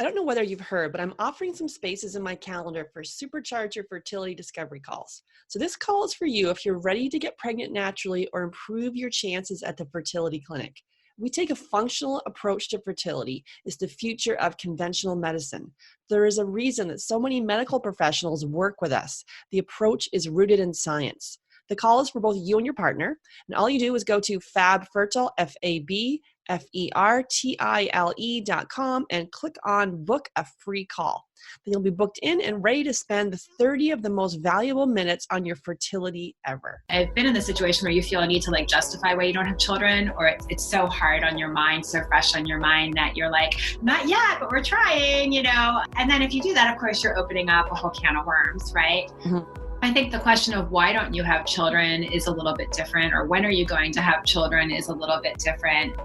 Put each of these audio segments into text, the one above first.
I don't know whether you've heard, but I'm offering some spaces in my calendar for Supercharge Your Fertility Discovery calls. So this call is for you if you're ready to get pregnant naturally or improve your chances at the fertility clinic. We take a functional approach to fertility. It's the future of conventional medicine. There is a reason that so many medical professionals work with us. The approach is rooted in science. The call is for both you and your partner, and all you do is go to FabFertile, FabFertile.com and click on book a free call. Then you'll be booked in and ready to spend 30 of the most valuable minutes on your fertility ever. I've been in the situation where you feel a need to justify why you don't have children, or it's so hard on your mind, so fresh on your mind that you're like, not yet, but we're trying, And then if you do that, of course, you're opening up a whole can of worms, right? Mm-hmm. I think the question of why don't you have children is a little bit different, or when are you going to have children is a little bit different.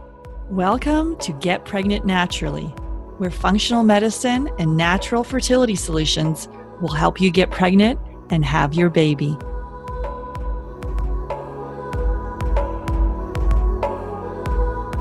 Welcome to Get Pregnant Naturally, where functional medicine and natural fertility solutions will help you get pregnant and have your baby.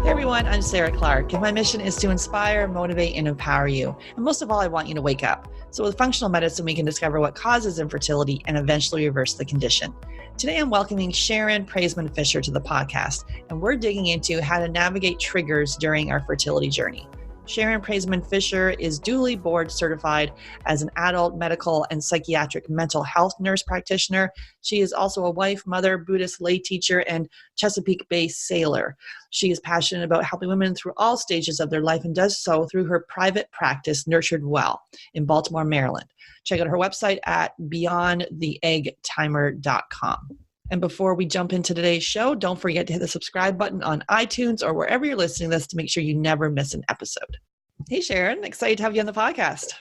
Hey everyone, I'm Sarah Clark, and my mission is to inspire, motivate, and empower you. And most of all, I want you to wake up. So with functional medicine, we can discover what causes infertility and eventually reverse the condition. Today, I'm welcoming Sharon Praissman Fisher to the podcast, and we're digging into how to navigate triggers during our fertility journey. Sharon Praissman Fisher is duly board certified as an adult medical and psychiatric mental health nurse practitioner. She is also a wife, mother, Buddhist lay teacher, and Chesapeake-based sailor. She is passionate about helping women through all stages of their life and does so through her private practice, Nurtured Well, in Baltimore, Maryland. Check out her website at beyondtheeggtimer.com. And before we jump into today's show, don't forget to hit the subscribe button on iTunes or wherever you're listening to this to make sure you never miss an episode. Hey, Sharon, excited to have you on the podcast.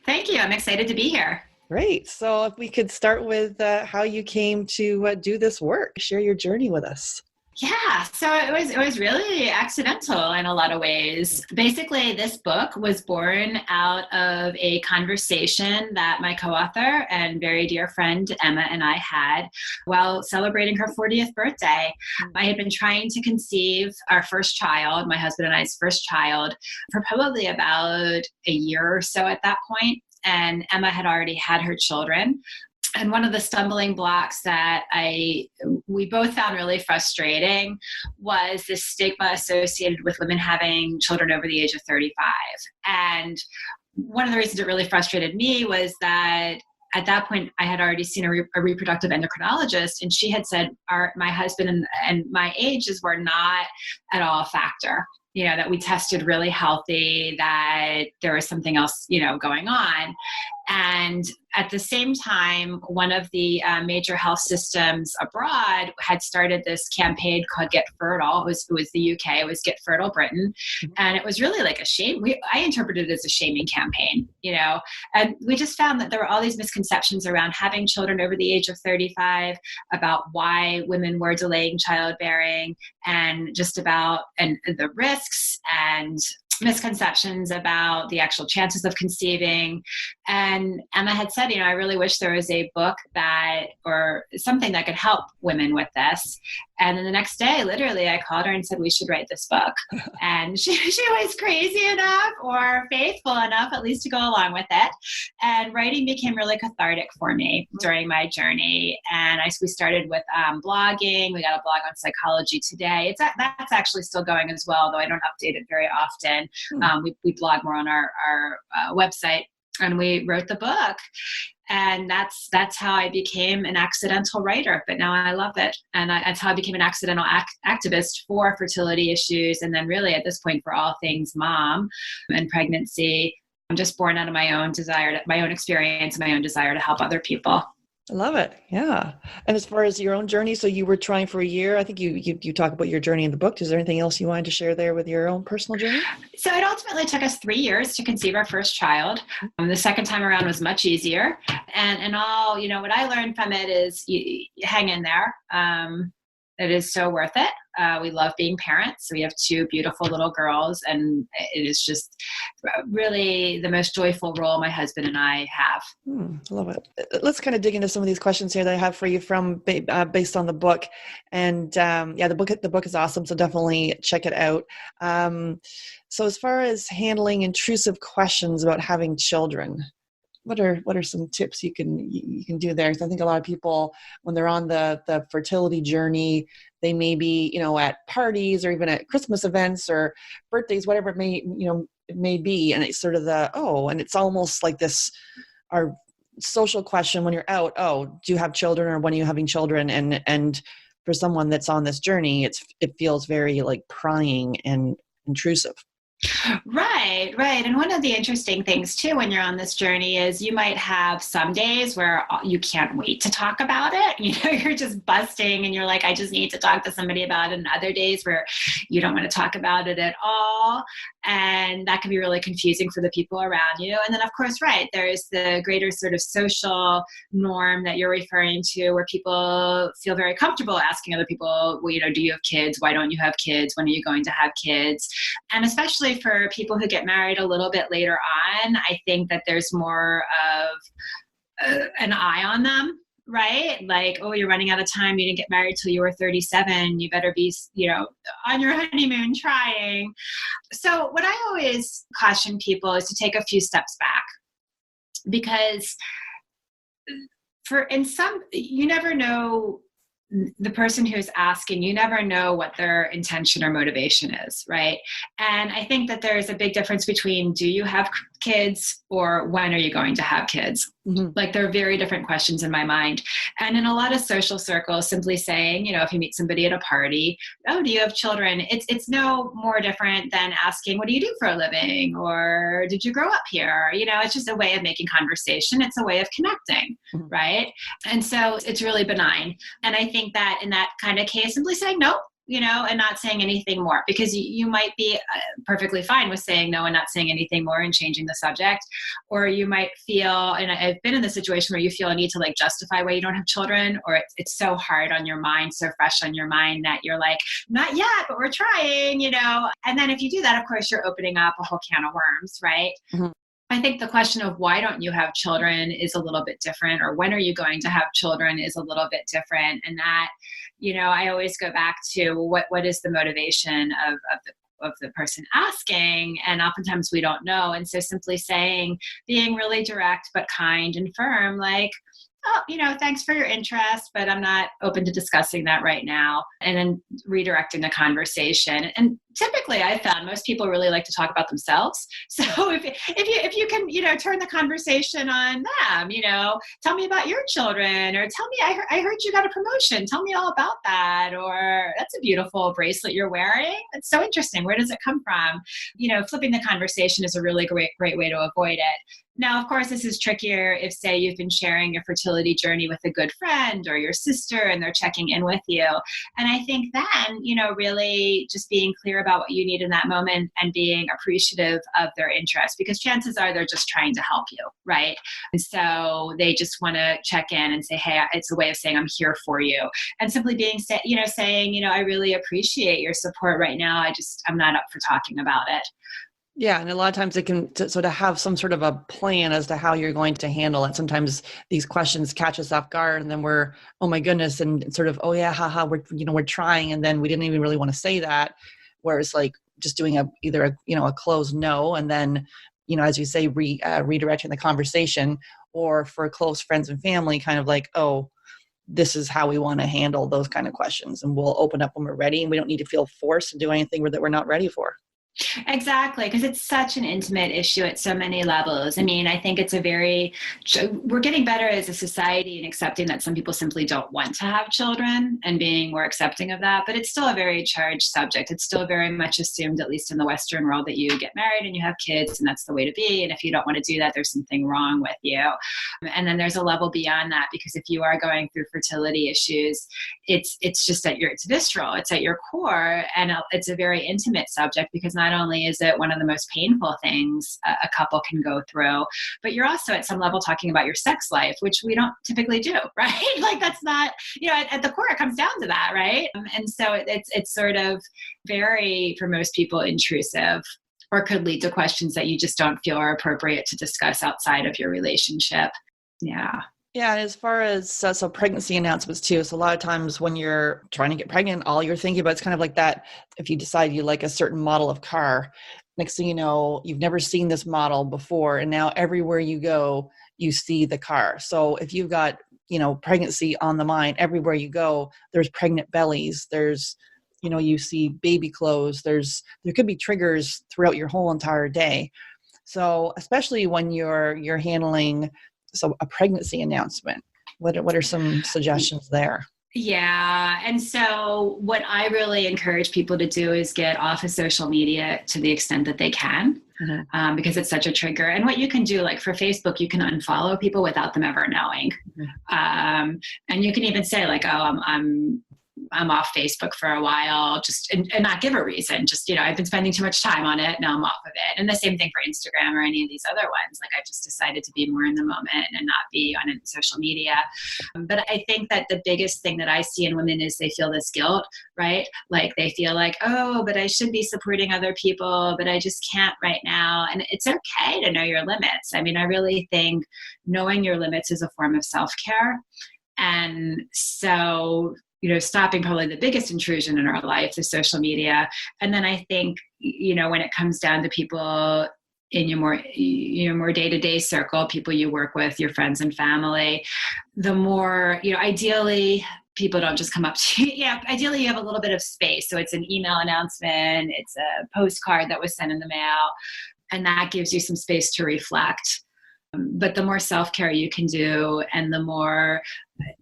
Thank you. I'm excited to be here. Great. So if we could start with how you came to do this work, share your journey with us. Yeah, so it was really accidental in a lot of ways. Basically, this book was born out of a conversation that my co-author and very dear friend Emma and I had while celebrating her 40th birthday. I had been trying to conceive our first child, my husband and I's first child, for probably about a year or so at that point, and Emma had already had her children. And one of the stumbling blocks that we both found really frustrating was the stigma associated with women having children over the age of 35. And one of the reasons it really frustrated me was that at that point, I had already seen a reproductive endocrinologist, and she had said my husband and my ages were not at all a factor. That we tested really healthy, that there was something else, going on. And at the same time, one of the major health systems abroad had started this campaign called Get Fertile. It was the UK. It was Get Fertile Britain. And it was really like a shame. I interpreted it as a shaming campaign, and we just found that there were all these misconceptions around having children over the age of 35, about why women were delaying childbearing, and just about the risks and misconceptions about the actual chances of conceiving. And Emma had said, I really wish there was a book or something that could help women with this. And then the next day, literally, I called her and said, we should write this book. And she was crazy enough or faithful enough, at least, to go along with it. And writing became really cathartic for me during my journey. And we started with blogging. We got a blog on Psychology Today. That's actually still going as well, though I don't update it very often. We blog more on our website, and we wrote the book. And that's how I became an accidental writer, but now I love it. And that's how I became an accidental activist for fertility issues. And then really at this point for all things mom and pregnancy. I'm just born out of my own desire, my own experience, and my own desire to help other people. I love it. Yeah. And as far as your own journey, so you were trying for a year. I think you talk about your journey in the book. Is there anything else you wanted to share there with your own personal journey? So it ultimately took us 3 years to conceive our first child. The second time around was much easier. And all, what I learned from it is you hang in there. It is so worth it. We love being parents. We have 2 beautiful little girls, and it is just really the most joyful role my husband and I have. I love it. Let's kind of dig into some of these questions here that I have for you from based on the book. And the book is awesome. So definitely check it out. So as far as handling intrusive questions about having children, what are some tips you can do there? Because I think a lot of people, when they're on the fertility journey, they may be, at parties or even at Christmas events or birthdays, whatever it may be. And it's sort of and it's almost like this, our social question when you're out, do you have children, or when are you having children? And for someone that's on this journey, it feels very like prying and intrusive. Right. And one of the interesting things too, when you're on this journey, is you might have some days where you can't wait to talk about it. You're just busting and you're like, I just need to talk to somebody about it. And other days where you don't want to talk about it at all. And that can be really confusing for the people around you. And then of course, right, there's the greater sort of social norm that you're referring to, where people feel very comfortable asking other people, well, do you have kids? Why don't you have kids? When are you going to have kids? And especially for people who get married a little bit later on, I think that there's more of an eye on them, right? Like, oh, you're running out of time. You didn't get married till you were 37. You better be, on your honeymoon trying. So what I always caution people is to take a few steps back, because you never know the person who's asking, you never know what their intention or motivation is, right? And I think that there's a big difference between, do you have kids, or when are you going to have kids? Mm-hmm. Like, they're very different questions in my mind. And in a lot of social circles, simply saying, if you meet somebody at a party, oh, do you have children? It's no more different than asking, what do you do for a living? Or did you grow up here? It's just a way of making conversation. It's a way of connecting, mm-hmm. right? And so it's really benign. And I think that in that kind of case, simply saying no, and not saying anything more, because you might be perfectly fine with saying no and not saying anything more and changing the subject. Or you might feel, and I've been in the situation where you feel a need to justify why you don't have children, or it's so hard on your mind, so fresh on your mind, that you're like, not yet, but we're trying, And then if you do that, of course, you're opening up a whole can of worms, right? Mm-hmm. I think the question of why don't you have children is a little bit different, or when are you going to have children is a little bit different. And that, I always go back to what is the motivation of the person asking, and oftentimes we don't know. And so simply saying, being really direct but kind and firm, like, oh, thanks for your interest, but I'm not open to discussing that right now. And then redirecting the conversation. And typically I found most people really like to talk about themselves. So if you can, turn the conversation on them, tell me about your children, or tell me, I heard you got a promotion. Tell me all about that. Or that's a beautiful bracelet you're wearing. It's so interesting. Where does it come from? Flipping the conversation is a really great way to avoid it. Now, of course, this is trickier if, say, you've been sharing your fertility journey with a good friend or your sister, and they're checking in with you. And I think then, really just being clear about what you need in that moment and being appreciative of their interest, because chances are they're just trying to help you, right? And so they just want to check in and say, hey, it's a way of saying I'm here for you. And simply saying, I really appreciate your support right now. I'm not up for talking about it. Yeah. And a lot of times it can sort of have some sort of a plan as to how you're going to handle it. Sometimes these questions catch us off guard, and then we're, oh my goodness. And sort of, oh yeah, haha, we're trying. And then we didn't even really want to say that. Whereas like just doing either a closed no, and then, as you say, redirecting the conversation, or for close friends and family, kind of like, oh, this is how we want to handle those kind of questions. And we'll open up when we're ready, and we don't need to feel forced to do anything that we're not ready for. Exactly, because it's such an intimate issue at so many levels. I mean, I think we're getting better as a society in accepting that some people simply don't want to have children and being more accepting of that, but it's still a very charged subject. It's still very much assumed, at least in the Western world, that you get married and you have kids and that's the way to be. And if you don't want to do that, there's something wrong with you. And then there's a level beyond that, because if you are going through fertility issues, it's just it's visceral, it's at your core, and it's a very intimate subject, because not not only is it one of the most painful things a couple can go through, but you're also at some level talking about your sex life, which we don't typically do, right? Like that's not, at the core, it comes down to that, right? And so it's sort of very, for most people, intrusive, or could lead to questions that you just don't feel are appropriate to discuss outside of your relationship. Yeah. Yeah, and as far as so pregnancy announcements too. So a lot of times when you're trying to get pregnant, all you're thinking about is kind of like that. If you decide you like a certain model of car, next thing you know, you've never seen this model before, and now everywhere you go, you see the car. So if you've got pregnancy on the mind, everywhere you go, there's pregnant bellies. There's you see baby clothes. There could be triggers throughout your whole entire day. So especially when you're handling a pregnancy announcement, what are some suggestions there? Yeah. And so what I really encourage people to do is get off of social media to the extent that they can, because it's such a trigger. And what you can do, like for Facebook, you can unfollow people without them ever knowing. And you can even say like, oh, I'm off Facebook for a while, just and not give a reason. Just, I've been spending too much time on it. Now I'm off of it. And the same thing for Instagram or any of these other ones. Like I've just decided to be more in the moment and not be on social media. But I think that the biggest thing that I see in women is they feel this guilt, right? Like they feel like, oh, but I should be supporting other people, but I just can't right now. And it's okay to know your limits. I mean, I really think knowing your limits is a form of self-care. And so stopping probably the biggest intrusion in our life is social media. And then I think, when it comes down to people in your more day-to-day circle, people you work with, your friends and family, the more, ideally people don't just come up to you. Yeah, ideally you have a little bit of space. So it's an email announcement, it's a postcard that was sent in the mail, and that gives you some space to reflect. But the more self-care you can do, and the more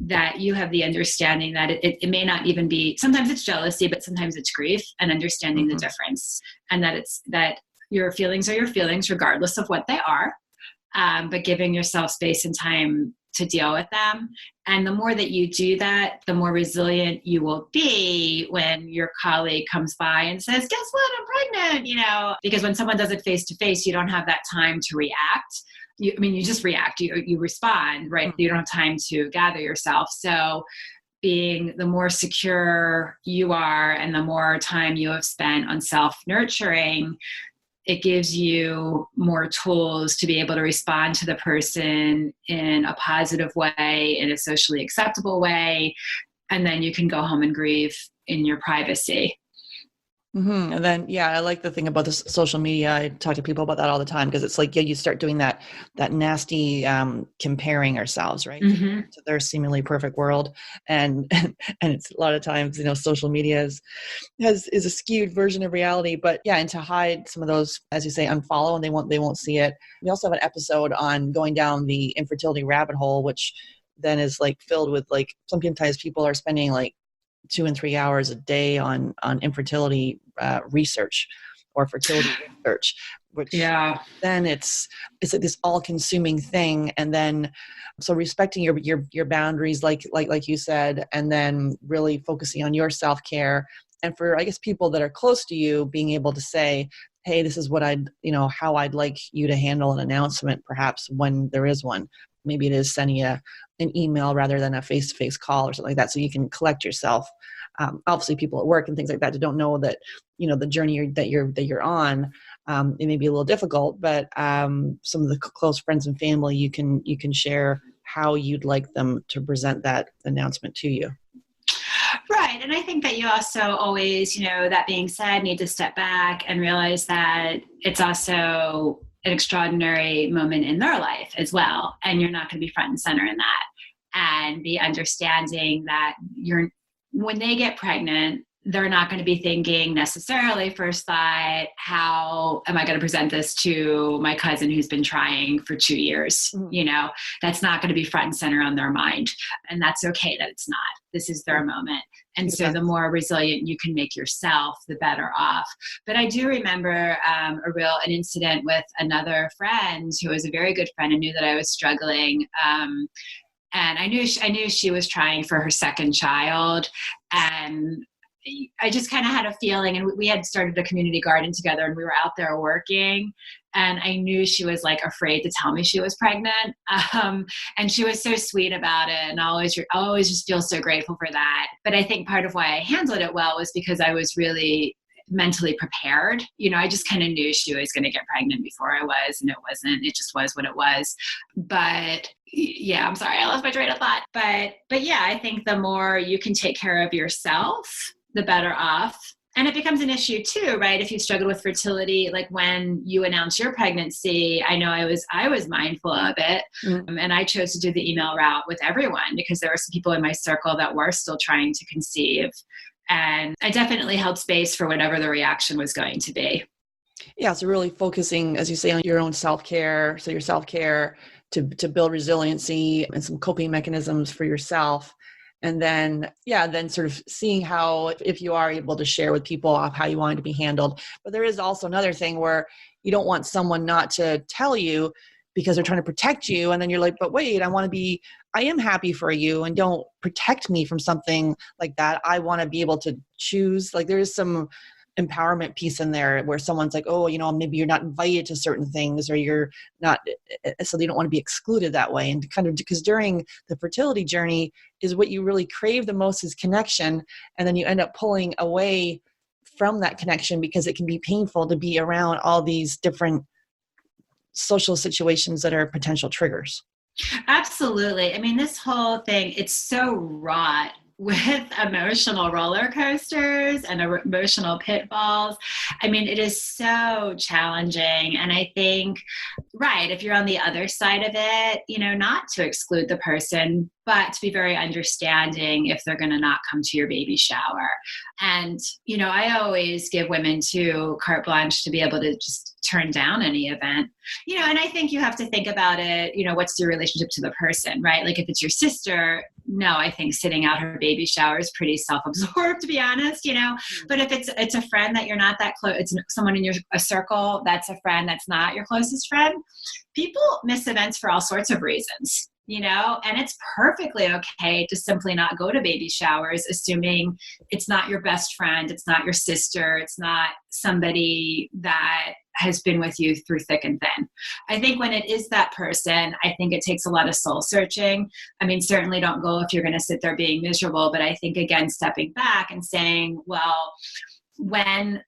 that you have the understanding that it may not even be, sometimes it's jealousy, but sometimes it's grief, and understanding the difference, and that your feelings are your feelings regardless of what they are, but giving yourself space and time to deal with them. And the more that you do that, the more resilient you will be when your colleague comes by and says, guess what, I'm pregnant, because when someone does it face to face, you don't have that time to react. You just react, you respond, right? You don't have time to gather yourself. So the more secure you are and the more time you have spent on self-nurturing, it gives you more tools to be able to respond to the person in a positive way, in a socially acceptable way. And then you can go home and grieve in your privacy. And then, I like the thing about this social media. I talk to people about that all the time, because it's like, you start doing that nasty comparing ourselves, right? To their seemingly perfect world. And it's a lot of times, social media is a skewed version of reality, but and to hide some of those, as you say, unfollow, and they won't see it. We also have an episode on going down the infertility rabbit hole, which then is like filled with like, sometimes people are spending like 2 and 3 hours a day on infertility research or fertility research, which then it's like this all-consuming thing. And then so respecting your boundaries, like you said, and then really focusing on your self-care. And for, I guess, people that are close to you, being able to say, hey, this is what how I'd like you to handle an announcement, perhaps when there is one. Maybe it is sending you an email rather than a face-to-face call or something like that, so you can collect yourself. Obviously, people at work and things like that don't know that the journey that you're on. It may be a little difficult, but some of the close friends and family, you can share how you'd like them to present that announcement to you. Right. And I think that you also always, that being said, need to step back and realize that it's also an extraordinary moment in their life as well. And you're not going to be front and center in that. And the understanding that when they get pregnant, they're not going to be thinking necessarily first thought, how am I going to present this to my cousin who's been trying for 2 years? That's not going to be front and center on their mind. And that's okay that it's not. This is their moment. And so the more resilient you can make yourself, the better off. But I do remember an incident with another friend who was a very good friend and knew that I was struggling. And I knew she was trying for her second child. And I just kind of had a feeling, and we had started a community garden together, and we were out there working, and I knew she was like afraid to tell me she was pregnant. And she was so sweet about it. And I always just feel so grateful for that. But I think part of why I handled it well was because I was really mentally prepared. I just kind of knew she was going to get pregnant before I was, and it just was what it was. But yeah, I'm sorry, I lost my train of thought. But yeah, I think the more you can take care of yourself, the better off. And it becomes an issue too, right? If you struggle with fertility, like when you announce your pregnancy, I know I was mindful of it. And I chose to do the email route with everyone because there were some people in my circle that were still trying to conceive. And I definitely held space for whatever the reaction was going to be. Yeah. So really focusing, as you say, on your own self-care. So your self-care to build resiliency and some coping mechanisms for yourself. And then sort of seeing how, if you are able to share with people how you want it to be handled. But there is also another thing where you don't want someone not to tell you because they're trying to protect you. And then you're like, but wait, I am happy for you, and don't protect me from something like that. I want to be able to choose. Like there is some empowerment piece in there where someone's like, oh, maybe you're not invited to certain things, or you're not, so they don't want to be excluded that way. And kind of, because during the fertility journey is what you really crave the most is connection. And then you end up pulling away from that connection because it can be painful to be around all these different social situations that are potential triggers. Absolutely. I mean, this whole thing, it's so wrought with emotional roller coasters and emotional pitfalls. I mean, it is so challenging. And I think, right, if you're on the other side of it, not to exclude the person, but to be very understanding if they're going to not come to your baby shower. And, I always give women too carte blanche to be able to just turn down any event, and I think you have to think about it, what's your relationship to the person, right? Like if it's your sister, no, I think sitting out her baby shower is pretty self-absorbed, to be honest, but if it's a friend that you're not that close, it's someone in a circle that's a friend that's not your closest friend, people miss events for all sorts of reasons. And it's perfectly okay to simply not go to baby showers, assuming it's not your best friend, it's not your sister, it's not somebody that has been with you through thick and thin. I think when it is that person, I think it takes a lot of soul searching. I mean, certainly don't go if you're going to sit there being miserable, but I think, again, stepping back and saying, well, when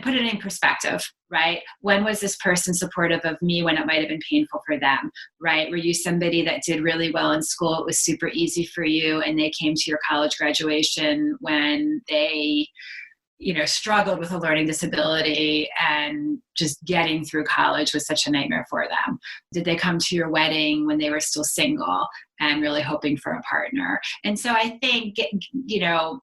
put it in perspective, right? When was this person supportive of me when it might have been painful for them, right? Were you somebody that did really well in school? It was super easy for you, and they came to your college graduation when they, struggled with a learning disability, and just getting through college was such a nightmare for them? Did they come to your wedding when they were still single and really hoping for a partner? And so I think,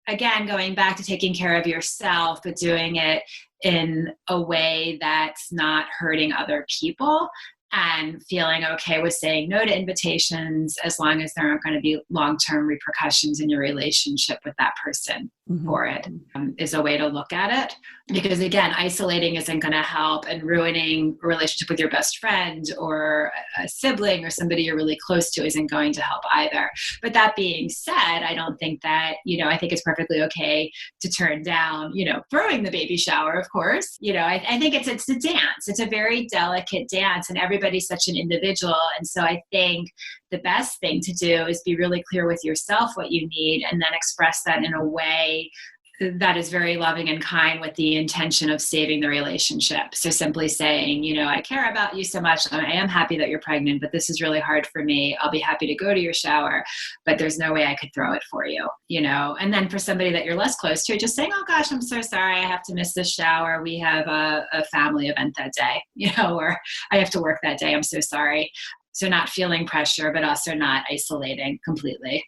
again, going back to taking care of yourself, but doing it in a way that's not hurting other people, and feeling okay with saying no to invitations as long as there aren't going to be long-term repercussions in your relationship with that person for it, is a way to look at it. Because again, isolating isn't going to help, and ruining a relationship with your best friend or a sibling or somebody you're really close to isn't going to help either. But that being said, I don't think that, I think it's perfectly okay to turn down, throwing the baby shower, of course. I think it's a dance. It's a very delicate dance, and everybody's such an individual. And so I think the best thing to do is be really clear with yourself what you need, and then express that in a way that is very loving and kind, with the intention of saving the relationship. So simply saying, I care about you so much. I am happy that you're pregnant, but this is really hard for me. I'll be happy to go to your shower, but there's no way I could throw it for you, And then for somebody that you're less close to, just saying, oh gosh, I'm so sorry, I have to miss this shower. We have a family event that day, or I have to work that day. I'm so sorry. So not feeling pressure, but also not isolating completely.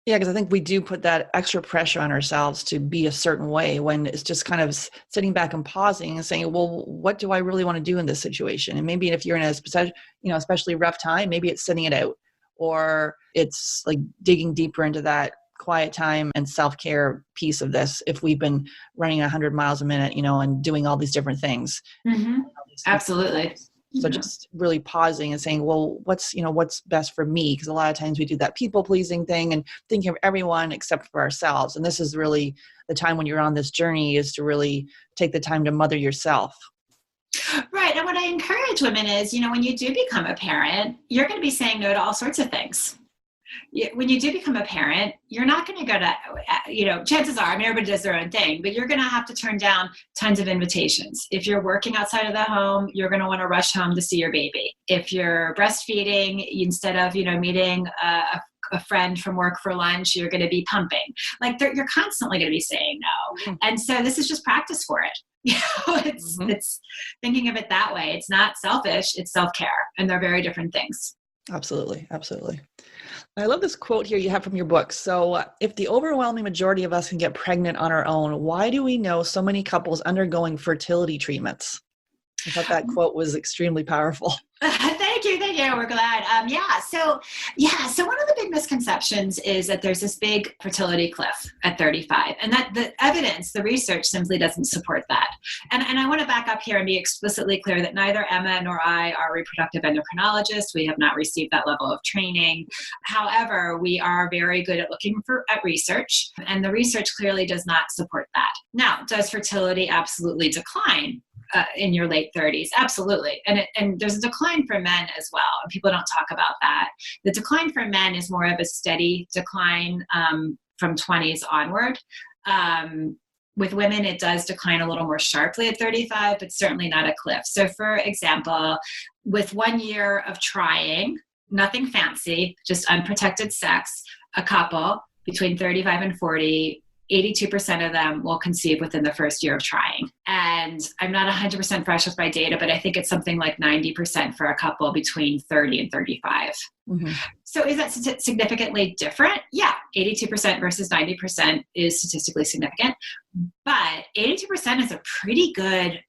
Yeah, because I think we do put that extra pressure on ourselves to be a certain way, when it's just kind of sitting back and pausing and saying, well, what do I really want to do in this situation? And maybe if you're in a especially rough time, maybe it's sitting it out, or it's like digging deeper into that quiet time and self-care piece of this. If we've been running 100 miles a minute, and doing all these different things. Absolutely. So just really pausing and saying, well, what's best for me? Because a lot of times we do that people pleasing thing and thinking of everyone except for ourselves. And this is really the time when you're on this journey, is to really take the time to mother yourself. Right. And what I encourage women is, when you do become a parent, you're going to be saying no to all sorts of things. When you do become a parent, you're not going to go to, chances are, everybody does their own thing, but you're going to have to turn down tons of invitations. If you're working outside of the home, you're going to want to rush home to see your baby. If you're breastfeeding, instead of, meeting a friend from work for lunch, you're going to be pumping. Like you're constantly going to be saying no. Mm-hmm. And so this is just practice for it. It's thinking of it that way. It's not selfish, it's self-care. And they're very different things. Absolutely. Absolutely. I love this quote here you have from your book. So if the overwhelming majority of us can get pregnant on our own, why do we know so many couples undergoing fertility treatments? I thought that quote was extremely powerful. Thank you. We're glad. So one of the big misconceptions is that there's this big fertility cliff at 35, and that the evidence, the research simply doesn't support that. And I want to back up here and be explicitly clear that neither Emma nor I are reproductive endocrinologists. We have not received that level of training. However, we are very good at looking at research, and the research clearly does not support that. Now, does fertility absolutely decline in your late 30s? Absolutely. And there's a decline for men as well. And people don't talk about that. The decline for men is more of a steady decline from 20s onward. With women, it does decline a little more sharply at 35, but certainly not a cliff. So for example, with 1 year of trying, nothing fancy, just unprotected sex, a couple between 35 and 40, 82% of them will conceive within the first year of trying. And I'm not 100% fresh with my data, but I think it's something like 90% for a couple between 30 and 35. Mm-hmm. So is that significantly different? Yeah, 82% versus 90% is statistically significant, but 82% is a pretty good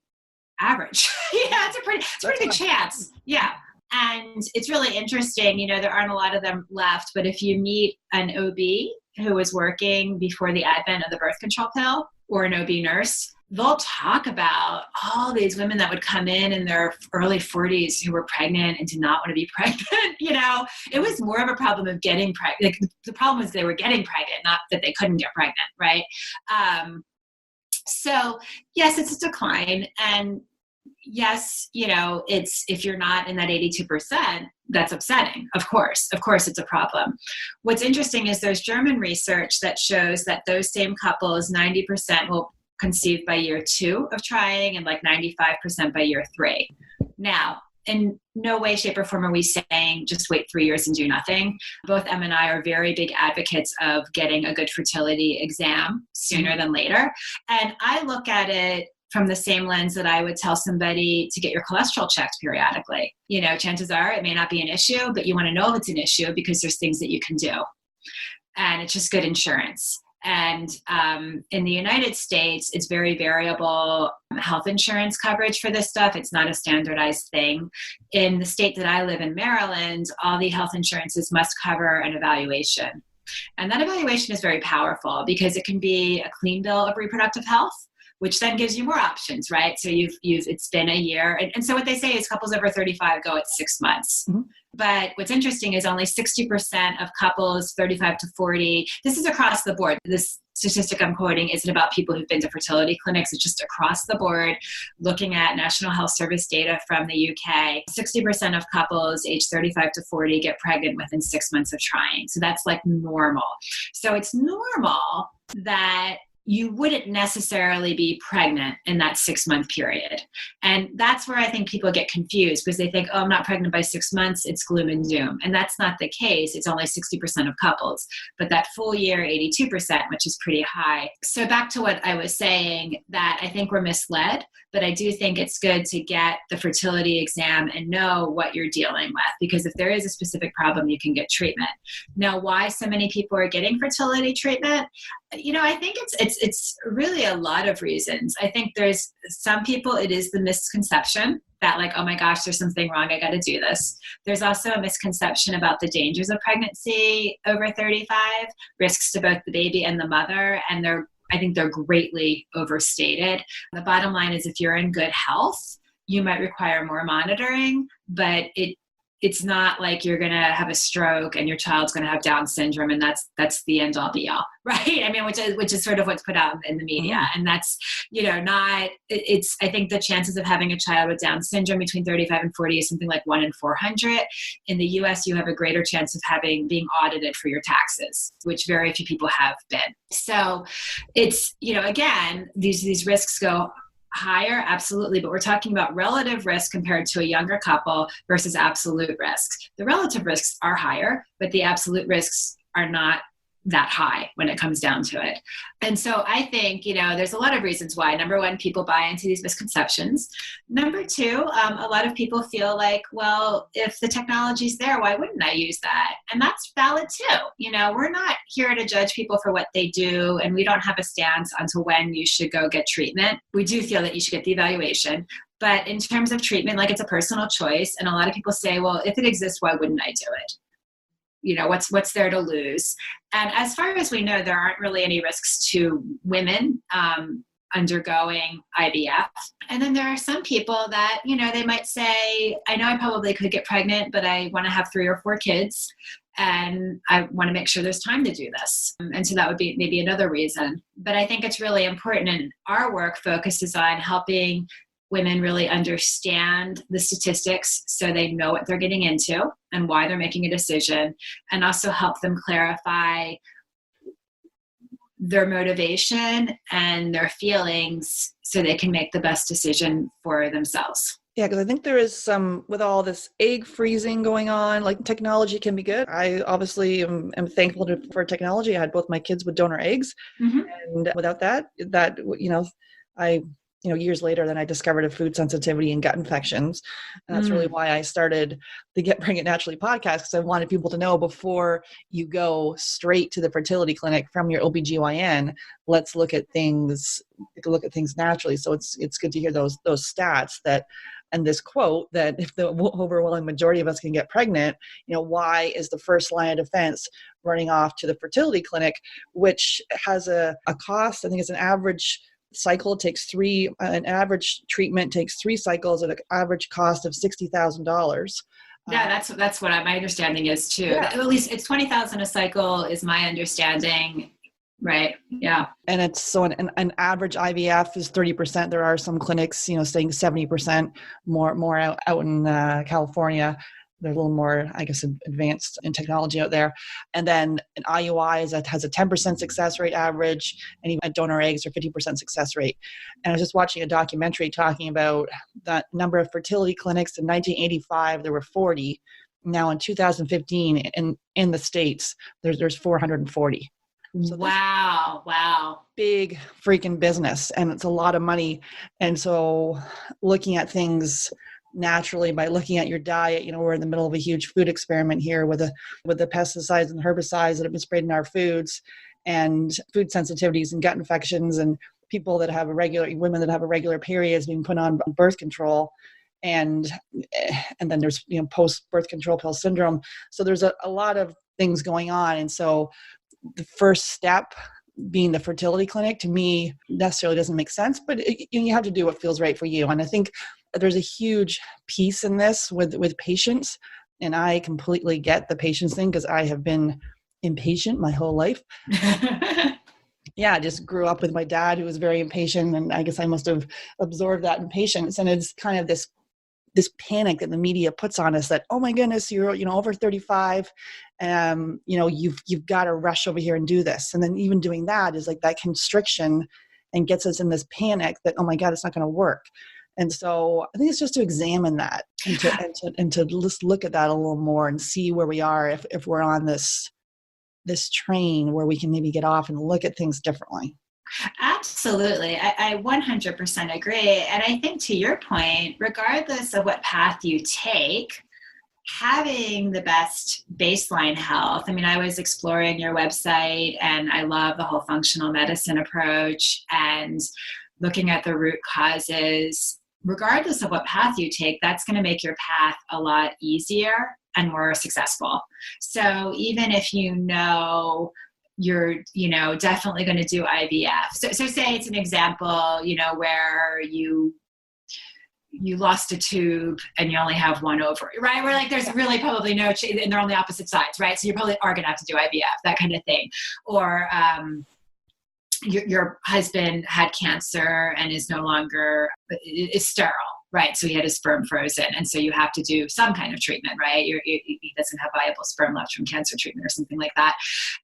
average. It's a pretty good chance. Yeah. And it's really interesting, there aren't a lot of them left, but if you meet an OB who was working before the advent of the birth control pill, or an OB nurse, they'll talk about all these women that would come in their early 40s who were pregnant and did not want to be pregnant. It was more of a problem of getting pregnant. Like, the problem was they were getting pregnant, not that they couldn't get pregnant, right? So yes, it's a decline. And yes, it's, if you're not in that 82%, that's upsetting. Of course, it's a problem. What's interesting is there's German research that shows that those same couples, 90% will conceive by year 2 of trying and like 95% by year 3. Now, in no way, shape, or form are we saying just wait 3 years and do nothing. Both Em and I are very big advocates of getting a good fertility exam sooner than later. And I look at it from the same lens that I would tell somebody to get your cholesterol checked periodically. Chances are it may not be an issue, but you want to know if it's an issue because there's things that you can do. And it's just good insurance. And in the United States, it's very variable health insurance coverage for this stuff. It's not a standardized thing. In the state that I live in, Maryland, all the health insurances must cover an evaluation. And that evaluation is very powerful because it can be a clean bill of reproductive health, which then gives you more options, right? So it's been a year. And so what they say is couples over 35 go at 6 months. Mm-hmm. But what's interesting is only 60% of couples 35 to 40, this is across the board. This statistic I'm quoting isn't about people who've been to fertility clinics. It's just across the board, looking at National Health Service data from the UK. 60% of couples age 35 to 40 get pregnant within 6 months of trying. So that's like normal. So it's normal that you wouldn't necessarily be pregnant in that 6 month period. And that's where I think people get confused because they think, I'm not pregnant by 6 months, it's gloom and doom. And that's not the case. It's only 60% of couples, but that full year, 82%, which is pretty high. So back to what I was saying, that I think we're misled, but I do think it's good to get the fertility exam and know what you're dealing with, because if there is a specific problem, you can get treatment. Now, why so many people are getting fertility treatment? I think it's really a lot of reasons. I think there's some people, it is the misconception that like, oh my gosh, there's something wrong, I got to do this. There's also a misconception about the dangers of pregnancy over 35, risks to both the baby and the mother, and I think they're greatly overstated. The bottom line is if you're in good health, you might require more monitoring, but it's not like you're going to have a stroke and your child's going to have Down syndrome and that's the end all be all, right? I mean, which is sort of what's put out in the media. Mm-hmm. And that's, I think the chances of having a child with Down syndrome between 35 and 40 is something like 1 in 400. In the US, you have a greater chance of being audited for your taxes, which very few people have been. So it's, again, these risks go higher, absolutely, but we're talking about relative risk compared to a younger couple versus absolute risks. The relative risks are higher, but the absolute risks are not that high when it comes down to it. And so I think, there's a lot of reasons why. Number one, people buy into these misconceptions. Number two, a lot of people feel like, well, if the technology's there, why wouldn't I use that? And that's valid too. We're not here to judge people for what they do, and we don't have a stance onto when you should go get treatment. We do feel that you should get the evaluation. But in terms of treatment, like, it's a personal choice. And a lot of people say, well, if it exists, why wouldn't I do it? What's there to lose? And as far as we know, there aren't really any risks to women undergoing IVF. And then there are some people that, they might say, I know I probably could get pregnant, but I want to have 3 or 4 kids. And I want to make sure there's time to do this. And so that would be maybe another reason. But I think it's really important, and our work focuses on helping women really understand the statistics so they know what they're getting into and why they're making a decision, and also help them clarify their motivation and their feelings so they can make the best decision for themselves. Yeah, because I think there is with all this egg freezing going on, like, technology can be good. I obviously am thankful for technology. I had both my kids with donor eggs. Mm-hmm. And without that, years later, then I discovered a food sensitivity and gut infections. And that's really why I started the Get Pregnant Naturally podcast, because I wanted people to know, before you go straight to the fertility clinic from your OBGYN, let's look at things naturally. So it's good to hear those stats and this quote that if the overwhelming majority of us can get pregnant, why is the first line of defense running off to the fertility clinic, which has a cost? I think it's an average cycle takes an average treatment takes 3 cycles at an average cost of $60,000. Yeah, that's what my understanding is too. Yeah. At least it's $20,000 a cycle is my understanding. Right. Yeah. And it's so an average IVF is 30%. There are some clinics, saying 70%, more out in California. They're a little more, I guess, advanced in technology out there. And then an IUI has a 10% success rate average, and even donor eggs are 50% success rate. And I was just watching a documentary talking about the number of fertility clinics. In 1985, there were 40. Now in 2015, in the States, there's 440. So wow. Big freaking business, and it's a lot of money. And so looking at things naturally by looking at your diet, we're in the middle of a huge food experiment here with the pesticides and herbicides that have been sprayed in our foods, and food sensitivities and gut infections, and women that have a regular periods being put on birth control. And then there's, post birth control pill syndrome. So there's a lot of things going on. And so the first step being the fertility clinic, to me, necessarily doesn't make sense, but you have to do what feels right for you. And I think there's a huge piece in this with patience. And I completely get the patience thing, because I have been impatient my whole life. Yeah, I just grew up with my dad, who was very impatient. And I guess I must have absorbed that impatience. And it's kind of this panic that the media puts on us that, oh my goodness, you're, over 35, you've got to rush over here and do this. And then even doing that is like that constriction, and gets us in this panic that, oh my God, it's not going to work. And so I think it's just to examine that and to just look at that a little more and see where we are, if we're on this train where we can maybe get off and look at things differently. Absolutely. I 100% agree. And I think, to your point, regardless of what path you take, having the best baseline health. I mean, I was exploring your website, and I love the whole functional medicine approach and looking at the root causes. Regardless of what path you take, that's going to make your path a lot easier and more successful. So even if you're, definitely going to do IVF. So say it's an example, where you lost a tube and you only have one ovary, right? Where like there's really probably no, and they're on the opposite sides, right? So you probably are going to have to do IVF, that kind of thing. Or your husband had cancer and is no longer, is sterile, right? So he had his sperm frozen. And so you have to do some kind of treatment, right? He doesn't have viable sperm left from cancer treatment or something like that.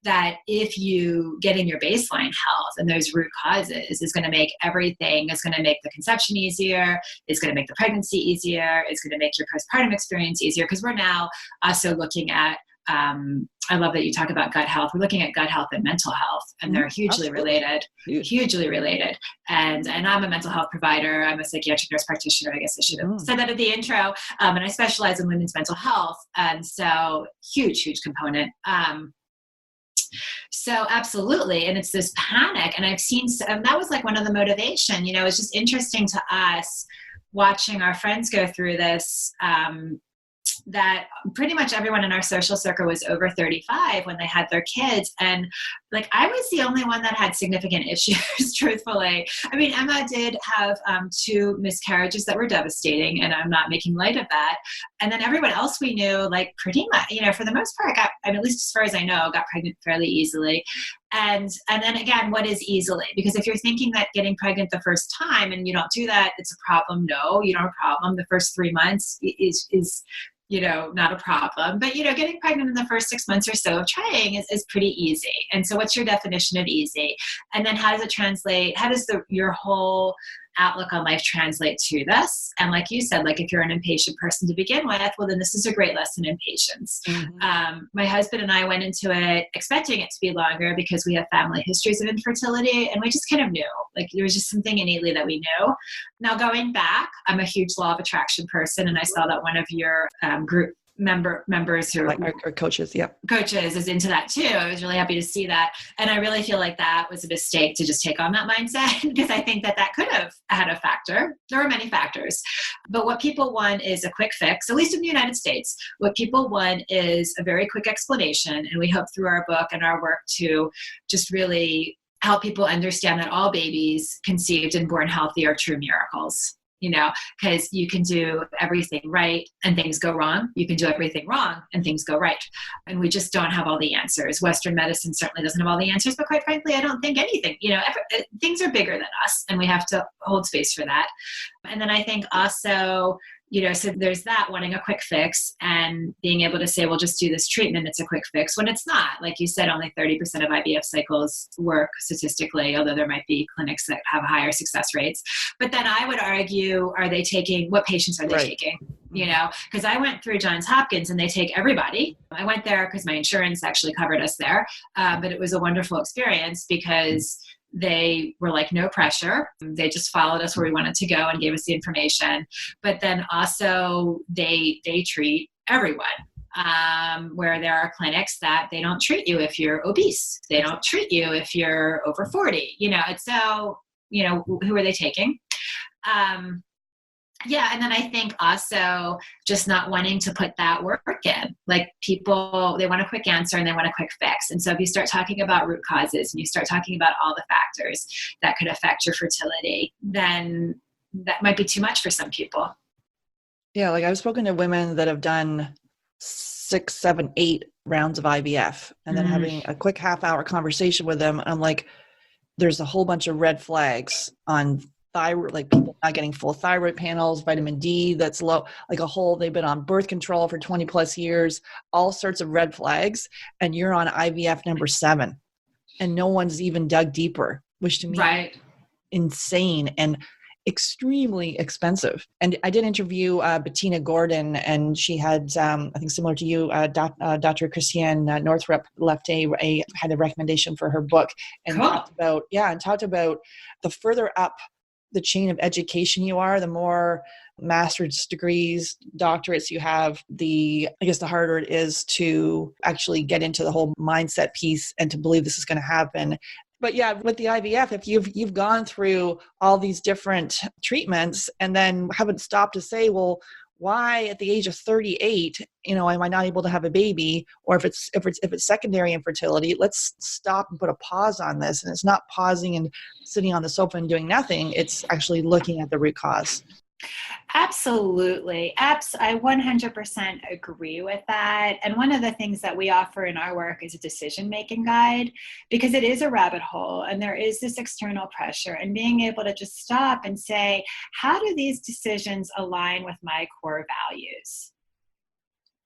That if you get in your baseline health and those root causes is going to make everything, it's going to make the conception easier. It's going to make the pregnancy easier. It's going to make your postpartum experience easier. Because we're now also looking at, I love that you talk about gut health. We're looking at gut health and mental health, and they're hugely related, hugely related. And I'm a mental health provider. I'm a psychiatric nurse practitioner. I guess I should have said that at the intro. And I specialize in women's mental health. And so huge component. So absolutely. And it's this panic. And I've seen, that was like one of the motivation, it's just interesting to us watching our friends go through this, that pretty much everyone in our social circle was over 35 when they had their kids. And like, I was the only one that had significant issues, truthfully. I mean, Emma did have 2 miscarriages that were devastating, and I'm not making light of that. And then everyone else we knew, like pretty much, for the most part, at least as far as I know, got pregnant fairly easily. And then again, what is easily? Because if you're thinking that getting pregnant the first time and you don't do that, it's a problem. No, you don't have a problem. The first 3 months is not a problem, but, getting pregnant in the first 6 months or so of trying is pretty easy. And so what's your definition of easy? And then how does it translate? How does your whole outlook on life translate to this? And like you said, like if you're an impatient person to begin with, well, then this is a great lesson in patience. Mm-hmm. My husband and I went into it expecting it to be longer because we have family histories of infertility, and we just kind of knew, like there was just something innately that we knew. Now going back, I'm a huge law of attraction person, and I saw that one of your group members who like our coaches is into that too. I was really happy to see that, and I really feel like that was a mistake to just take on that mindset, because I think that could have had a factor. There are many factors, but what people want is a quick fix, at least in the United States. What people want is a very quick explanation, and we hope through our book and our work to just really help people understand that all babies conceived and born healthy are true miracles. Because you can do everything right and things go wrong. You can do everything wrong and things go right. And we just don't have all the answers. Western medicine certainly doesn't have all the answers, but quite frankly, I don't think anything, things are bigger than us, and we have to hold space for that. And then I think also, so there's that, wanting a quick fix and being able to say, well, just do this treatment. It's a quick fix, when it's not. Like you said, only 30% of IVF cycles work statistically, although there might be clinics that have higher success rates. But then I would argue, what patients are they taking? Because I went through Johns Hopkins and they take everybody. I went there because my insurance actually covered us there. But it was a wonderful experience because they were like, no pressure. They just followed us where we wanted to go and gave us the information. But then also they treat everyone, where there are clinics that they don't treat you if you're obese. They don't treat you if you're over 40, it's so, who are they taking? Yeah. And then I think also just not wanting to put that work in. Like people, they want a quick answer and they want a quick fix. And so if you start talking about root causes and you start talking about all the factors that could affect your fertility, then that might be too much for some people. Yeah. Like I've spoken to women that have done 6, 7, 8 rounds of IVF and then having a quick half-hour conversation with them. And I'm like, there's a whole bunch of red flags on thyroid, like people not getting full thyroid panels, vitamin D that's low, they've been on birth control for 20 plus years, all sorts of red flags. And you're on IVF number 7 and no one's even dug deeper, which to me is insane and extremely expensive. And I did interview Bettina Gordon, and she had, I think similar to you, Dr. Christiane Northrup had a recommendation for her book and talked about the further up the chain of education you are, the more master's degrees, doctorates you have, the harder it is to actually get into the whole mindset piece and to believe this is going to happen. But yeah, with the IVF, if you've gone through all these different treatments and then haven't stopped to say, well, why at the age of 38, am I not able to have a baby? Or if it's secondary infertility, let's stop and put a pause on this. And it's not pausing and sitting on the sofa and doing nothing. It's actually looking at the root cause. Absolutely. I 100% agree with that. And one of the things that we offer in our work is a decision-making guide, because it is a rabbit hole and there is this external pressure, and being able to just stop and say, how do these decisions align with my core values?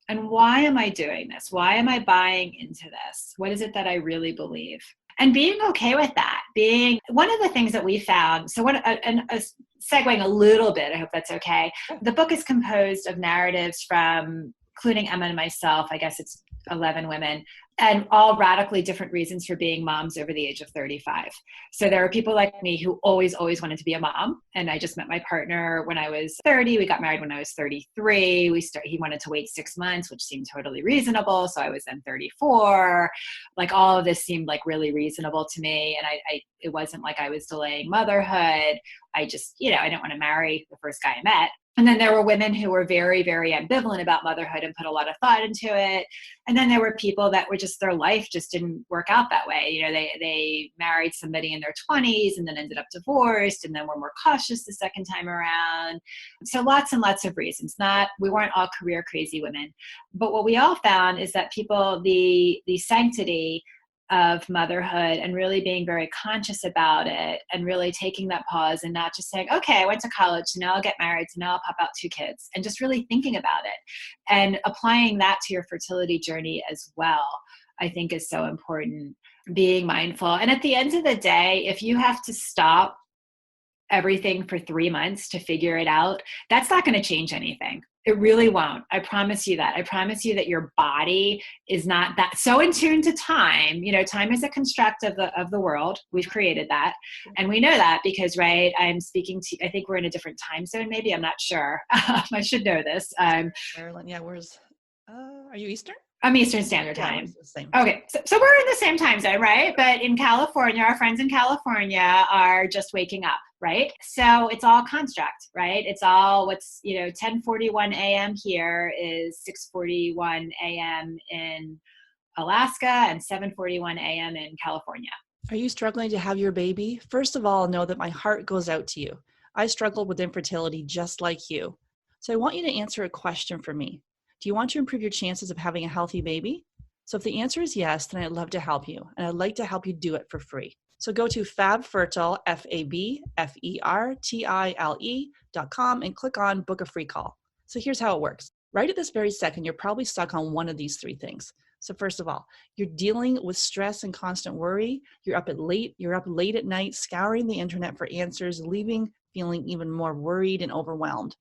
And why am I doing this? Why am I buying into this? What is it that I really believe? And being okay with that, being one of the things that we found. So segueing a little bit, I hope that's okay. The book is composed of narratives from, including Emma and myself, I guess it's 11 women, and all radically different reasons for being moms over the age of 35. So there are people like me who always wanted to be a mom. And I just met my partner when I was 30. We got married when I was 33. He wanted to wait 6 months, which seemed totally reasonable. So I was then 34. Like all of this seemed like really reasonable to me. And it wasn't like I was delaying motherhood. I just, I didn't want to marry the first guy I met. And then there were women who were very, very ambivalent about motherhood and put a lot of thought into it. And then there were people that were just, their life just didn't work out that way. They married somebody in their 20s and then ended up divorced, and then were more cautious the second time around. So lots and lots of reasons. We weren't all career crazy women. But what we all found is that people, the sanctity of motherhood and really being very conscious about it, and really taking that pause and not just saying, okay, I went to college, so now I'll get married, so now I'll pop out 2 kids, and just really thinking about it and applying that to your fertility journey as well, I think is so important. Being mindful. And at the end of the day, if you have to stop everything for 3 months to figure it out, that's not going to change anything. It really won't. I promise you that. I promise you that your body is not that so in tune to time. Time is a construct of the world. We've created that. And we know that because, right, I think we're in a different time zone. Maybe, I'm not sure. I should know this. Maryland. Yeah. Are you Eastern? I'm Eastern Standard Time. Same. Okay. So we're in the same time zone, right? But in California, our friends in California are just waking up, right? So it's all construct, right? It's all 10:41 a.m. here is 6:41 a.m. in Alaska and 7:41 a.m. in California. Are you struggling to have your baby? First of all, know that my heart goes out to you. I struggled with infertility just like you. So I want you to answer a question for me. Do you want to improve your chances of having a healthy baby? So if the answer is yes, then I'd love to help you. And I'd like to help you do it for free. So go to FabFertile, FabFertile.com and click on book a free call. So here's how it works. Right at this very second, you're probably stuck on one of these 3 things. So first of all, you're dealing with stress and constant worry. You're up late at night, scouring the internet for answers, leaving feeling even more worried and overwhelmed.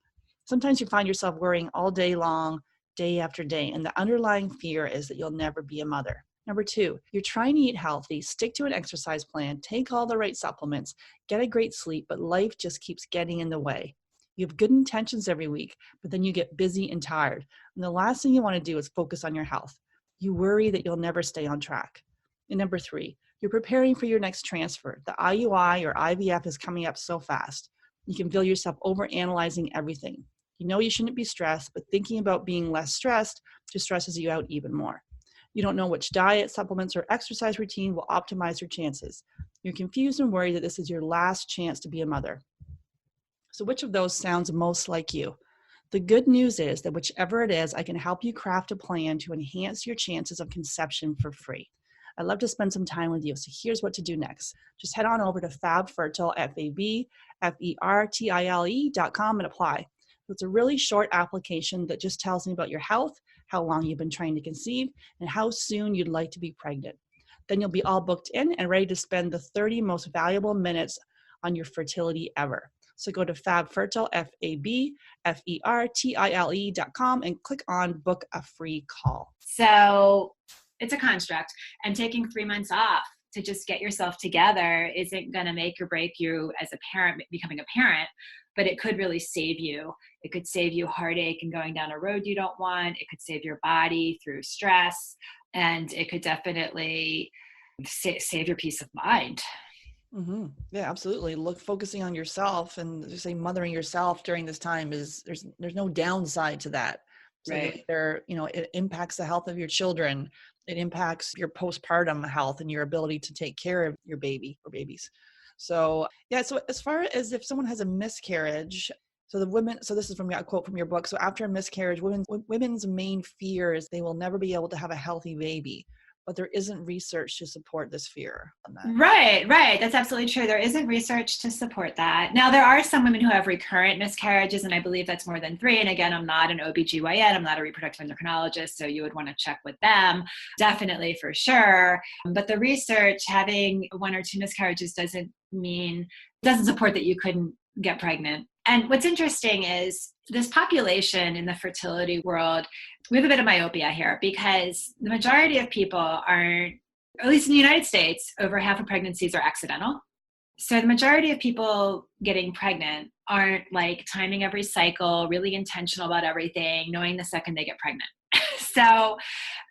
Sometimes you find yourself worrying all day long, day after day, and the underlying fear is that you'll never be a mother. Number 2, you're trying to eat healthy, stick to an exercise plan, take all the right supplements, get a great sleep, but life just keeps getting in the way. You have good intentions every week, but then you get busy and tired. And the last thing you want to do is focus on your health. You worry that you'll never stay on track. And number 3, you're preparing for your next transfer. The IUI or IVF is coming up so fast. You can feel yourself overanalyzing everything. You know you shouldn't be stressed, but thinking about being less stressed just stresses you out even more. You don't know which diet, supplements, or exercise routine will optimize your chances. You're confused and worried that this is your last chance to be a mother. So which of those sounds most like you? The good news is that whichever it is, I can help you craft a plan to enhance your chances of conception for free. I'd love to spend some time with you. So here's what to do next. Just head on over to FabFertile, FabFertile.com and apply. It's a really short application that just tells me about your health, how long you've been trying to conceive, and how soon you'd like to be pregnant. Then you'll be all booked in and ready to spend the 30 most valuable minutes on your fertility ever. So go to FabFertile, FabFertile.com and click on book a free call. So it's a construct, and taking 3 months off to just get yourself together isn't going to make or break you as a parent, becoming a parent, but it could really save you. It could save you heartache and going down a road you don't want. It could save your body through stress, and it could definitely save your peace of mind. Mm-hmm. Yeah, absolutely. Focusing on yourself and just say mothering yourself during this time there's no downside to that. So right. It impacts the health of your children. It impacts your postpartum health and your ability to take care of your baby or babies. So yeah, so as far as if someone has a miscarriage, So this is from a quote from your book. So after a miscarriage, women's main fear is they will never be able to have a healthy baby, but there isn't research to support this fear on that. Right. That's absolutely true. There isn't research to support that. Now, there are some women who have recurrent miscarriages, and I believe that's more than 3. And again, I'm not an OBGYN, I'm not a reproductive endocrinologist, so you would want to check with them, definitely for sure. But the research, having 1 or 2 miscarriages doesn't support that you couldn't get pregnant. And what's interesting is this population in the fertility world, we have a bit of myopia here because the majority of people aren't, at least in the United States, over half of pregnancies are accidental. So the majority of people getting pregnant aren't like timing every cycle, really intentional about everything, knowing the second they get pregnant. So,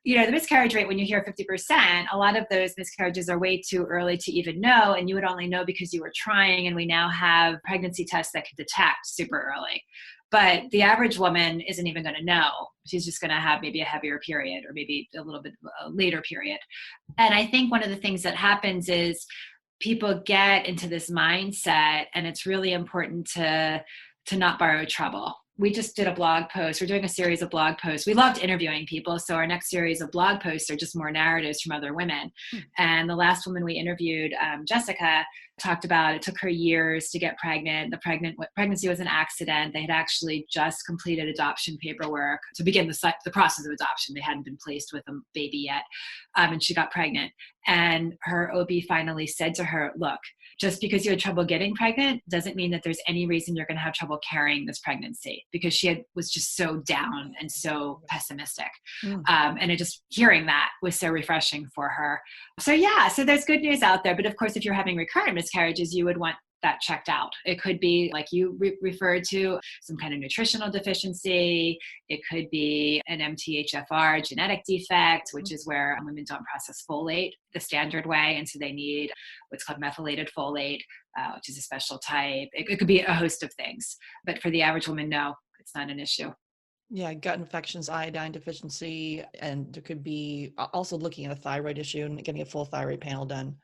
the miscarriage rate, when you hear 50%, a lot of those miscarriages are way too early to even know. And you would only know because you were trying. And we now have pregnancy tests that can detect super early. But the average woman isn't even going to know. She's just going to have maybe a heavier period or maybe a little bit later period. And I think one of the things that happens is people get into this mindset, and it's really important to not borrow trouble. We just did a blog post. We're doing a series of blog posts. We loved interviewing people. So our next series of blog posts are just more narratives from other women. And the last woman we interviewed, Jessica, talked about it took her years to get pregnant. The pregnancy was an accident. They had actually just completed adoption paperwork to begin the process of adoption. They hadn't been placed with a baby yet. And she got pregnant. And her OB finally said to her, look, just because you had trouble getting pregnant doesn't mean that there's any reason you're going to have trouble carrying this pregnancy, because she was just so down and so pessimistic. And hearing that was so refreshing for her. So there's good news out there. But of course, if you're having recurrent miscarriages, you would want that checked out. It could be, like you referred to, some kind of nutritional deficiency. It could be an MTHFR genetic defect, which is where women don't process folate the standard way. And so they need what's called methylated folate, which is a special type. It could be a host of things. But for the average woman, no, it's not an issue. Yeah, gut infections, iodine deficiency, and there could be also looking at a thyroid issue and getting a full thyroid panel done.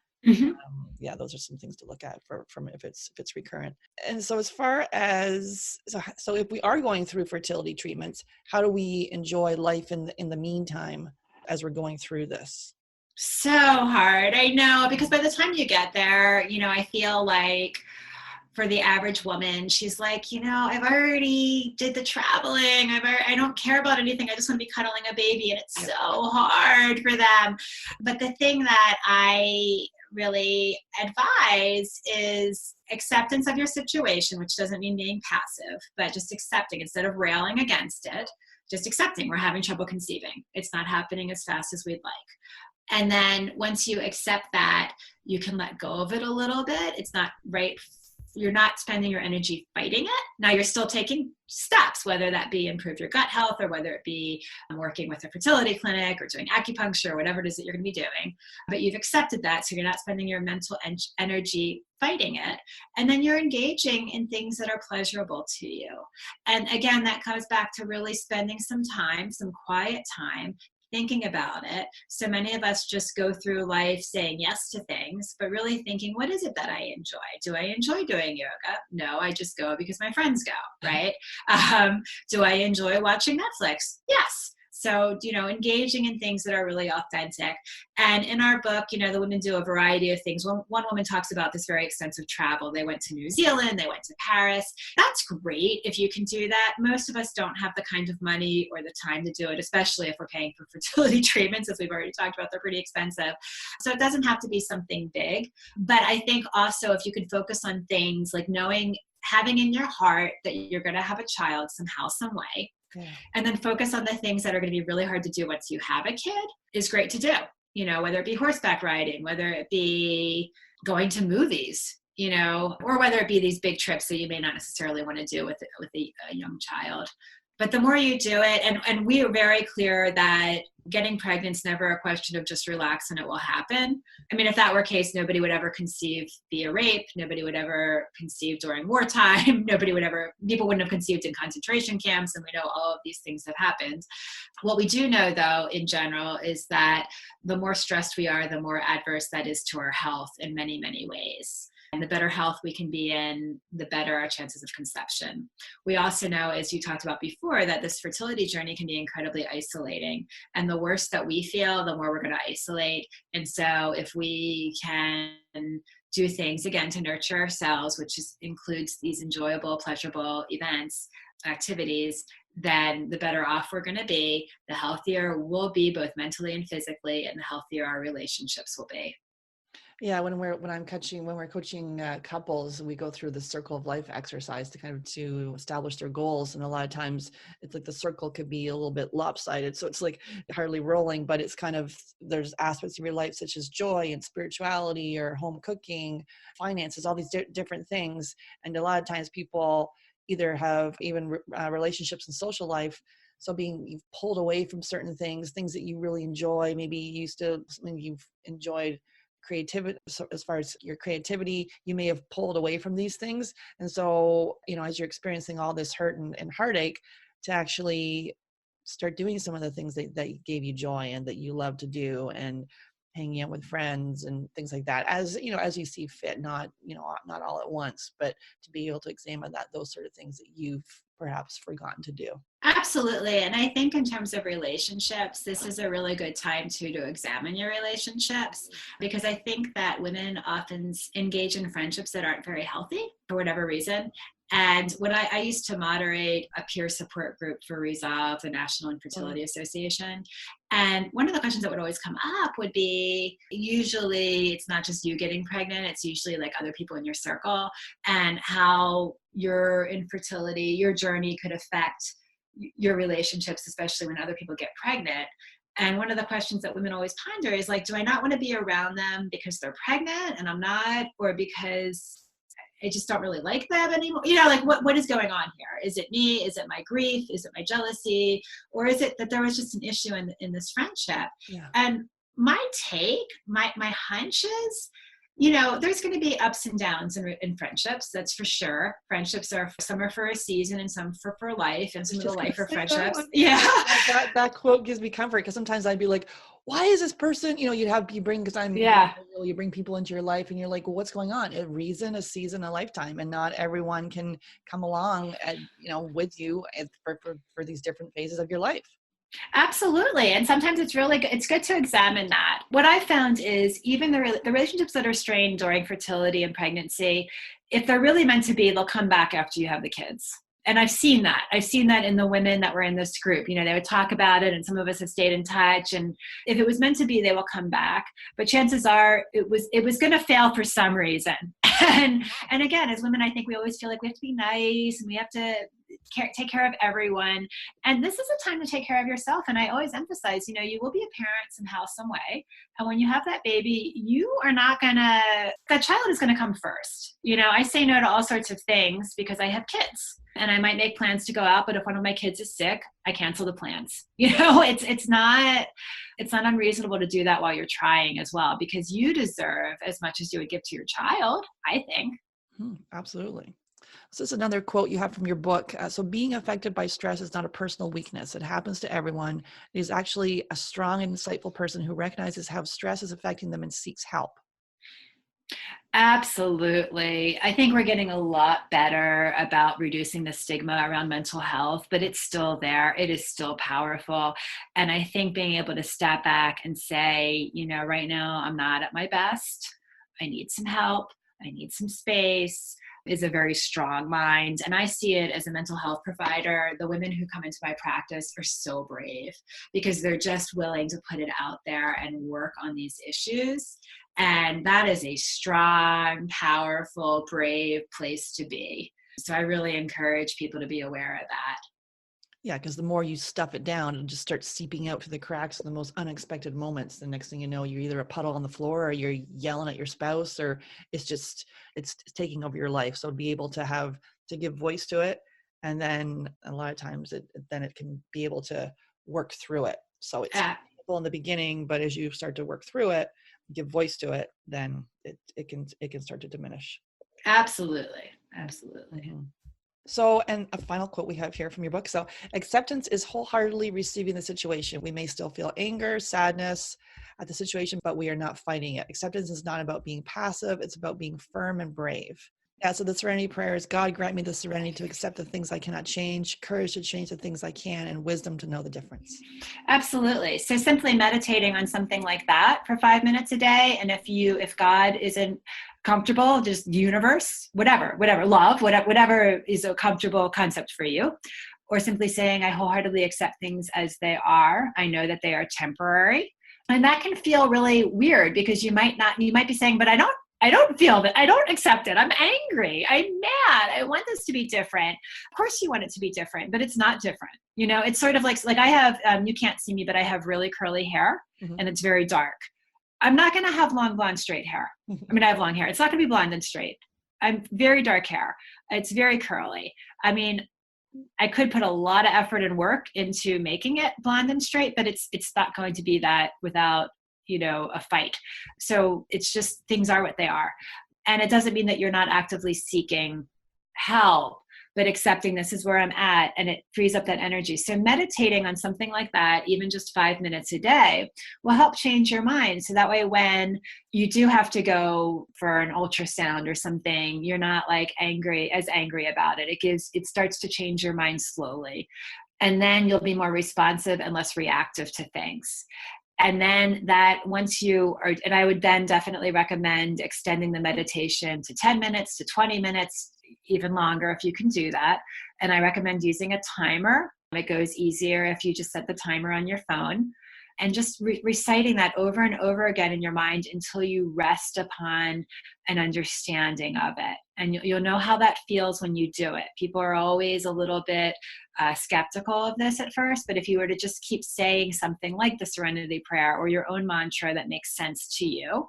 Those are some things to look at from if it's recurrent. And so as far as so if we are going through fertility treatments, how do we enjoy life in the meantime as we're going through this? So hard, I know, because by the time you get there, I feel like for the average woman, she's like, I've already did the traveling. I don't care about anything. I just want to be cuddling a baby. And it's so hard for them. But the thing that I really advise is acceptance of your situation, which doesn't mean being passive, but just accepting instead of railing against it, just accepting we're having trouble conceiving. It's not happening as fast as we'd like. And then once you accept that, you can let go of it a little bit. It's not right. You're not spending your energy fighting it. Now you're still taking steps, whether that be improve your gut health or whether it be working with a fertility clinic or doing acupuncture or whatever it is that you're going to be doing. But you've accepted that, so you're not spending your mental energy fighting it. And then you're engaging in things that are pleasurable to you. And again, that comes back to really spending some time, some quiet time, thinking about it. So many of us just go through life saying yes to things, but really thinking, what is it that I enjoy? Do I enjoy doing yoga? No, I just go because my friends go, right? Do I enjoy watching Netflix? Yes. So, engaging in things that are really authentic. And in our book, the women do a variety of things. One woman talks about this very extensive travel. They went to New Zealand, they went to Paris. That's great if you can do that. Most of us don't have the kind of money or the time to do it, especially if we're paying for fertility treatments, as we've already talked about, they're pretty expensive. So it doesn't have to be something big. But I think also if you can focus on things like having in your heart that you're going to have a child somehow, some way, and then focus on the things that are going to be really hard to do once you have a kid is great to do, whether it be horseback riding, whether it be going to movies, or whether it be these big trips that you may not necessarily want to do with a young child. But the more you do it, and we are very clear that getting pregnant is never a question of just relax and it will happen. I mean, if that were the case, nobody would ever conceive via rape. Nobody would ever conceive during wartime. People wouldn't have conceived in concentration camps. And we know all of these things have happened. What we do know, though, in general, is that the more stressed we are, the more adverse that is to our health in many, many ways. And the better health we can be in, the better our chances of conception. We also know, as you talked about before, that this fertility journey can be incredibly isolating. And the worse that we feel, the more we're going to isolate. And so if we can do things, again, to nurture ourselves, which includes these enjoyable, pleasurable events, activities, then the better off we're going to be, the healthier we'll be both mentally and physically, and the healthier our relationships will be. Yeah, when we're coaching couples, we go through the circle of life exercise to establish their goals, and a lot of times it's like the circle could be a little bit lopsided, so it's like hardly rolling, but it's there's aspects of your life such as joy and spirituality or home cooking, finances, all these different things, and a lot of times people either have even relationships and social life. So you've pulled away from certain things that you really enjoy. Maybe you've enjoyed creativity. So as far as your creativity, you may have pulled away from these things. And so, as you're experiencing all this hurt and heartache, to actually start doing some of the things that gave you joy and that you love to do, and hanging out with friends and things like that, as you see fit, not all at once, but to be able to examine those sort of things that you've perhaps forgotten to do. Absolutely. And I think in terms of relationships, this is a really good time to examine your relationships, because I think that women often engage in friendships that aren't very healthy for whatever reason. And when I used to moderate a peer support group for Resolve, the National Infertility Association. And one of the questions that would always come up would be, usually it's not just you getting pregnant, it's usually like other people in your circle, and how your infertility, your journey could affect your relationships, especially when other people get pregnant. And one of the questions that women always ponder is like, do I not want to be around them because they're pregnant and I'm not, or because I just don't really like them anymore? Like what is going on here? Is it me? Is it my grief? Is it my jealousy? Or is it that there was just an issue in this friendship? Yeah. And my hunch is, there's going to be ups and downs in friendships. That's for sure. Friendships some are for a season and some for life, and some of the life are friendships. Yeah. That quote gives me comfort, because sometimes I'd be like, why is this person, you bring people into your life and you're like, well, what's going on? A reason, a season, a lifetime, and not everyone can come along with you for these different phases of your life. Absolutely. And sometimes it's really good. It's good to examine that. What I found is even the relationships that are strained during fertility and pregnancy, if they're really meant to be, they'll come back after you have the kids. And I've seen that. I've seen that in the women that were in this group. They would talk about it, and some of us have stayed in touch. And if it was meant to be, they will come back. But chances are it was going to fail for some reason. And again, as women, I think we always feel like we have to be nice and we have to take care of everyone. And this is a time to take care of yourself. And I always emphasize, you will be a parent somehow, some way. And when you have that baby, that child is going to come first. I say no to all sorts of things because I have kids, and I might make plans to go out, but if one of my kids is sick, I cancel the plans. It's not unreasonable to do that while you're trying as well, because you deserve as much as you would give to your child, I think. Absolutely. So this is another quote you have from your book. So being affected by stress is not a personal weakness. It happens to everyone. It is actually a strong and insightful person who recognizes how stress is affecting them and seeks help. Absolutely. I think we're getting a lot better about reducing the stigma around mental health, but it's still there. It is still powerful. And I think being able to step back and say, right now I'm not at my best. I need some help. I need some space, is a very strong mind. And I see it as a mental health provider. The women who come into my practice are so brave because they're just willing to put it out there and work on these issues. And that is a strong, powerful, brave place to be. So I really encourage people to be aware of that. Yeah, because the more you stuff it down, it'll just start seeping out through the cracks in the most unexpected moments. The next thing you know, you're either a puddle on the floor, or you're yelling at your spouse, or it's taking over your life. So to be able to give voice to it, and then a lot of times it can be able to work through it. So it's painful in the beginning, but as you start to work through it, give voice to it, then it can start to diminish. Absolutely. Mm-hmm. So, and a final quote we have here from your book. So, acceptance is wholeheartedly receiving the situation. We may still feel anger, sadness, at the situation, but we are not fighting it. Acceptance is not about being passive. It's about being firm and brave. Yeah, so the serenity prayer is, God, grant me the serenity to accept the things I cannot change, courage to change the things I can, and wisdom to know the difference. Absolutely. So simply meditating on something like that for 5 minutes a day. And if God isn't comfortable, just universe, whatever, love, whatever is a comfortable concept for you. Or simply saying, I wholeheartedly accept things as they are. I know that they are temporary. And that can feel really weird because you might be saying, but I don't feel that. I don't accept it. I'm angry. I'm mad. I want this to be different. Of course you want it to be different, but it's not different. It's sort of like I have, you can't see me, but I have really curly hair and it's very dark. I'm not going to have long, blonde, straight hair. I mean, I have long hair. It's not going to be blonde and straight. I'm very dark hair. It's very curly. I mean, I could put a lot of effort and work into making it blonde and straight, but it's not going to be that without, a fight. So it's just, things are what they are. And it doesn't mean that you're not actively seeking help, but accepting this is where I'm at, and it frees up that energy. So meditating on something like that, even just 5 minutes a day, will help change your mind. So that way, when you do have to go for an ultrasound or something, you're not like angry about it. It starts to change your mind slowly. And then you'll be more responsive and less reactive to things. And then that once you are, and I would then definitely recommend extending the meditation to 10 minutes, to 20 minutes, even longer if you can do that. And I recommend using a timer. It goes easier if you just set the timer on your phone and just reciting that over and over again in your mind until you rest upon an understanding of it. And you'll know how that feels when you do it. People are always a little bit skeptical of this at first, but if you were to just keep saying something like the Serenity Prayer or your own mantra that makes sense to you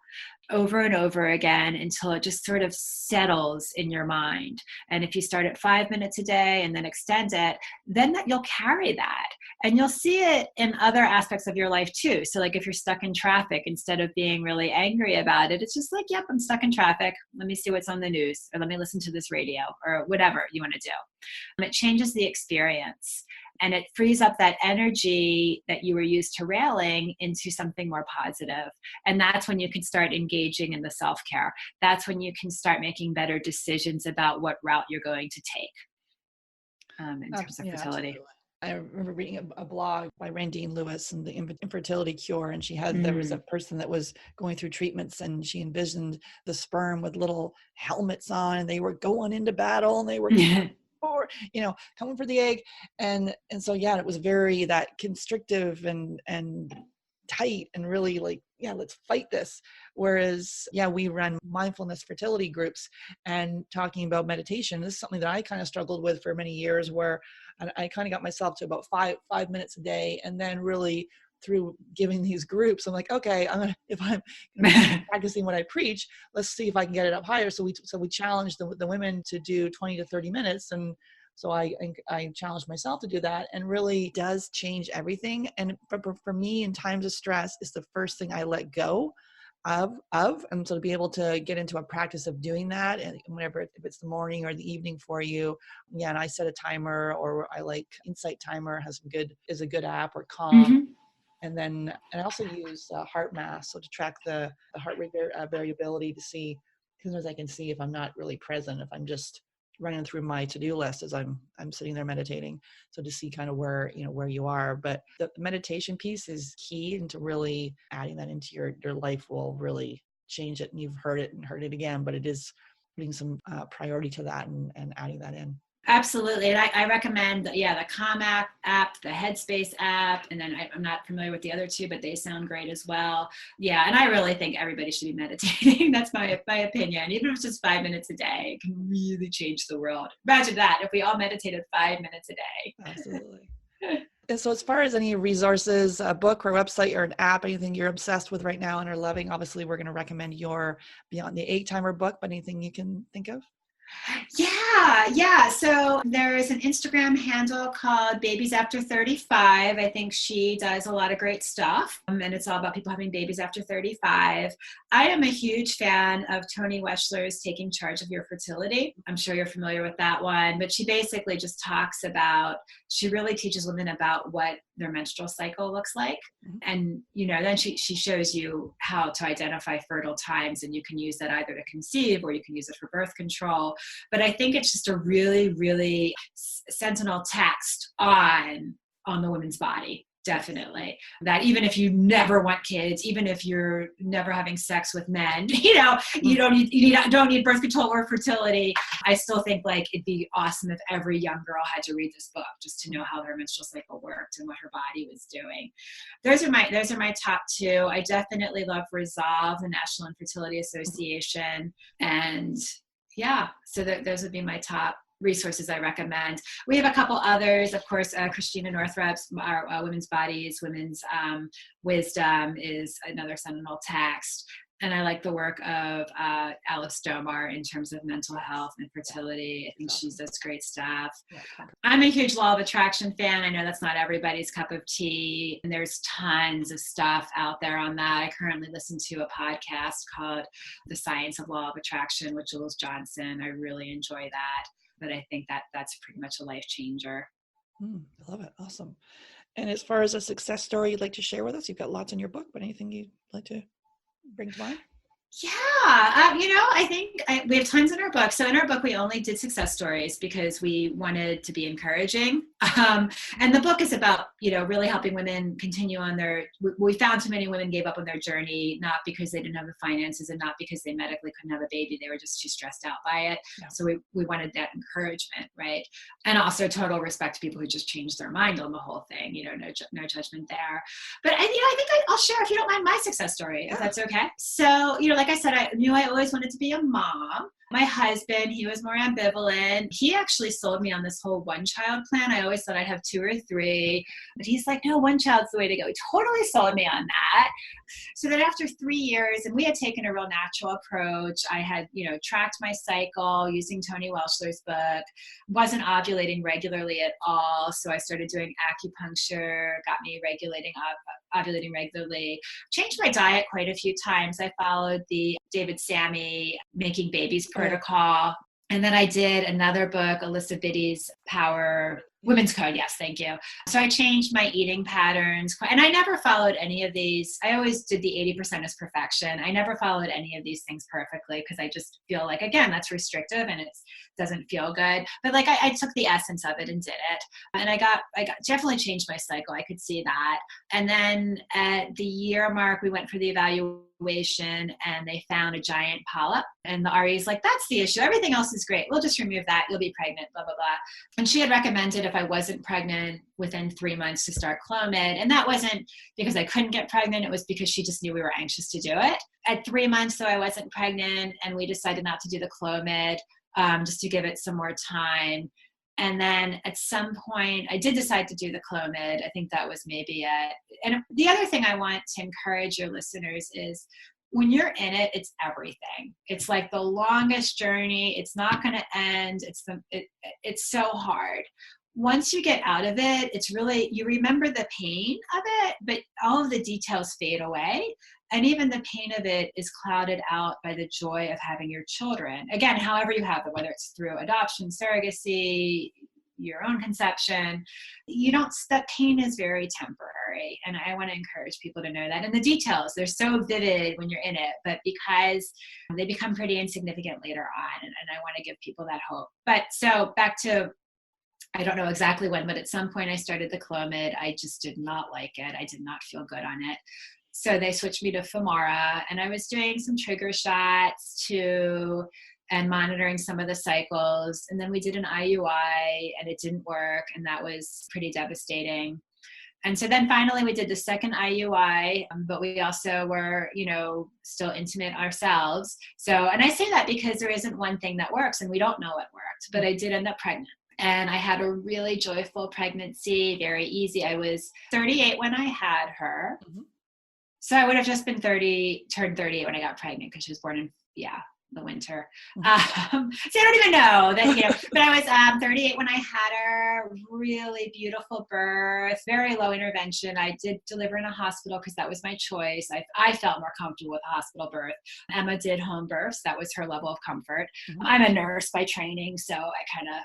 over and over again until it just sort of settles in your mind. And if you start at 5 minutes a day and then extend it, then you'll carry that. And you'll see it in other aspects of your life too. So like if you're stuck in traffic, instead of being really angry about it, it's just like, yep, I'm stuck in traffic. Let me see what's on the news, or let me listen to this radio, or whatever you want to do. And it changes the experience, and it frees up that energy that you were used to railing into something more positive. And that's when you can start engaging in the self-care. That's when you can start making better decisions about what route you're going to take in terms of fertility. Absolutely. I remember reading a blog by Randine Lewis and the infertility cure. And there was a person that was going through treatments, and she envisioned the sperm with little helmets on, and they were going into battle, and they were coming for the egg. And so, yeah, it was very that constrictive and tight and really like, yeah, let's fight this. Whereas, yeah, we run mindfulness fertility groups and talking about meditation. This is something that I kind of struggled with for many years, where I kind of got myself to about five minutes a day. And then really through giving these groups, I'm like, okay, if I'm practicing what I preach, let's see if I can get it up higher. So we challenged the women to do 20 to 30 minutes. And so I challenged myself to do that, and really does change everything. And for me, in times of stress, is the first thing I let go of. And so to be able to get into a practice of doing that, and whenever, if it's the morning or the evening for you, yeah, and I set a timer, or I like Insight Timer is a good app, or Calm. Mm-hmm. And I also use Heart Math, so to track the heart rate variability, to see, because I can see if I'm not really present, if I'm just running through my to-do list as I'm sitting there meditating. So to see kind of where you are. But the meditation piece is key, into really adding that into your life will really change it. And you've heard it again, but it is putting some priority to that and adding that in. Absolutely. And I recommend, the Calm app, the Headspace app, and then I'm not familiar with the other two, but they sound great as well. Yeah. And I really think everybody should be meditating. That's my opinion. Even if it's just 5 minutes a day, it can really change the world. Imagine that, if we all meditated 5 minutes a day. Absolutely. And so as far as any resources, a book or website or an app, anything you're obsessed with right now and are loving, obviously we're going to recommend your Beyond the 8 Timer book, but anything you can think of? Yeah. So there is an Instagram handle called Babies After 35. I think she does a lot of great stuff. And it's all about people having babies after 35. I am a huge fan of Toni Weschler's Taking Charge of Your Fertility. I'm sure you're familiar with that one, but she basically just talks about, she really teaches women about what their menstrual cycle looks like. Mhm. And, you know, then she shows you how to identify fertile times, and you can use that either to conceive or you can use it for birth control. But I think it's just a really, really sentinel text on the woman's body. Definitely. That even if you never want kids, even if you're never having sex with men, you know, you don't need birth control or fertility. I still think like it'd be awesome if every young girl had to read this book just to know how their menstrual cycle worked and what her body was doing. Those are my top two. I definitely love Resolve, the National Infertility Association. And yeah, so those would be my top resources I recommend. We have a couple others, of course. Christina Northrup's our Women's Bodies, Women's Wisdom is another seminal text. And I like the work of Alice Domar in terms of mental health and fertility. I think she does great stuff. I'm a huge Law of Attraction fan. I know that's not everybody's cup of tea. And there's tons of stuff out there on that. I currently listen to a podcast called The Science of Law of Attraction with Jules Johnson. I really enjoy that. But I think that's pretty much a life changer. I love it. Awesome. And as far as a success story you'd like to share with us, you've got lots in your book, but anything you'd like to bring to mind? Yeah, you know, I think we have tons in our book. So in our book, we only did success stories because we wanted to be encouraging. And the book is about, you know, really helping women continue on we found too many women gave up on their journey, not because they didn't have the finances and not because they medically couldn't have a baby. They were just too stressed out by it. Yeah. So we wanted that encouragement, right? And also total respect to people who just changed their mind on the whole thing, you know, no judgment there. But I think I'll share, if you don't mind, my success story, if that's okay. So, you know, like I said, I knew I always wanted to be a mom. My husband, he was more ambivalent. He actually sold me on this whole one-child plan. I always thought I'd have 2 or 3, but he's like, no, one child's the way to go. He totally sold me on that. So then after 3 years, and we had taken a real natural approach, I had, you know, tracked my cycle using Tony Welshler's book, wasn't ovulating regularly at all. So I started doing acupuncture, got me ovulating regularly, changed my diet quite a few times. I followed the David Sammy Making Babies protocol. And then I did another book, Alyssa Biddy's Power Women's Code. Yes, thank you. So I changed my eating patterns, and I never followed any of these. I always did the 80% is perfection. I never followed any of these things perfectly because I just feel like, again, that's restrictive and it doesn't feel good. But like I took the essence of it and did it. And I got definitely changed my cycle. I could see that. And then at the year mark, we went for the evaluation and they found a giant polyp. And the RE is like, that's the issue. Everything else is great. We'll just remove that. You'll be pregnant, blah, blah, blah. And she had recommended if I wasn't pregnant within 3 months to start Clomid. And that wasn't because I couldn't get pregnant. It was because she just knew we were anxious to do it. At 3 months, though, I wasn't pregnant and we decided not to do the Clomid just to give it some more time. And then at some point, I did decide to do the Clomid. I think that was maybe it. And the other thing I want to encourage your listeners is when you're in it, it's everything. It's like the longest journey. It's not going to end. It's so hard. Once you get out of it, it's really, you remember the pain of it, but all of the details fade away. And even the pain of it is clouded out by the joy of having your children. Again, however you have them, whether it's through adoption, surrogacy, your own conception, that pain is very temporary. And I want to encourage people to know that. And the details, they're so vivid when you're in it, but because they become pretty insignificant later on. And I want to give people that hope. But so back to, I don't know exactly when, but at some point I started the Clomid. I just did not like it. I did not feel good on it. So they switched me to Femara, and I was doing some trigger shots and monitoring some of the cycles. And then we did an IUI and it didn't work. And that was pretty devastating. And so then finally we did the second IUI, but we also were, still intimate ourselves. So, and I say that because there isn't one thing that works and we don't know what worked, but I did end up pregnant. And I had a really joyful pregnancy, very easy. I was 38 when I had her. Mm-hmm. So I would have just been turned 38 when I got pregnant because she was born in, the winter. Mm-hmm. So I don't even know that, but I was 38 when I had her. Really beautiful birth, very low intervention. I did deliver in a hospital because that was my choice. I felt more comfortable with a hospital birth. Emma did home births. That was her level of comfort. Mm-hmm. I'm a nurse by training, so I kind of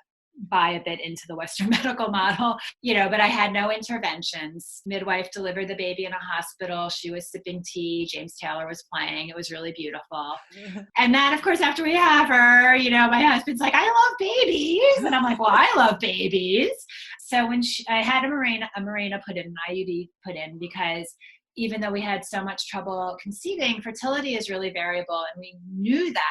buy a bit into the Western medical model, but I had no interventions. Midwife delivered the baby in a hospital. She was sipping tea. James Taylor was playing. It was really beautiful. And then, of course, after we have her, my husband's like, I love babies. And I'm like, well, I love babies. So when I had a Mirena put in, an IUD put in, because even though we had so much trouble conceiving, fertility is really variable. And we knew that.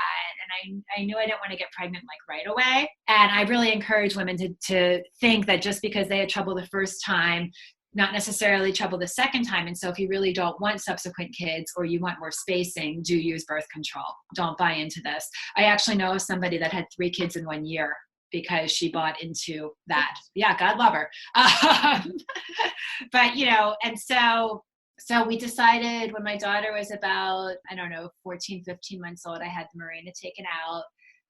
And I knew I didn't want to get pregnant like right away. And I really encourage women to think that just because they had trouble the first time, not necessarily trouble the second time. And so if you really don't want subsequent kids, or you want more spacing, do use birth control. Don't buy into this. I actually know of somebody that had 3 kids in 1 year because she bought into that. Yeah, God love her. But, and so we decided when my daughter was about, 14, 15 months old, I had the Mirena taken out,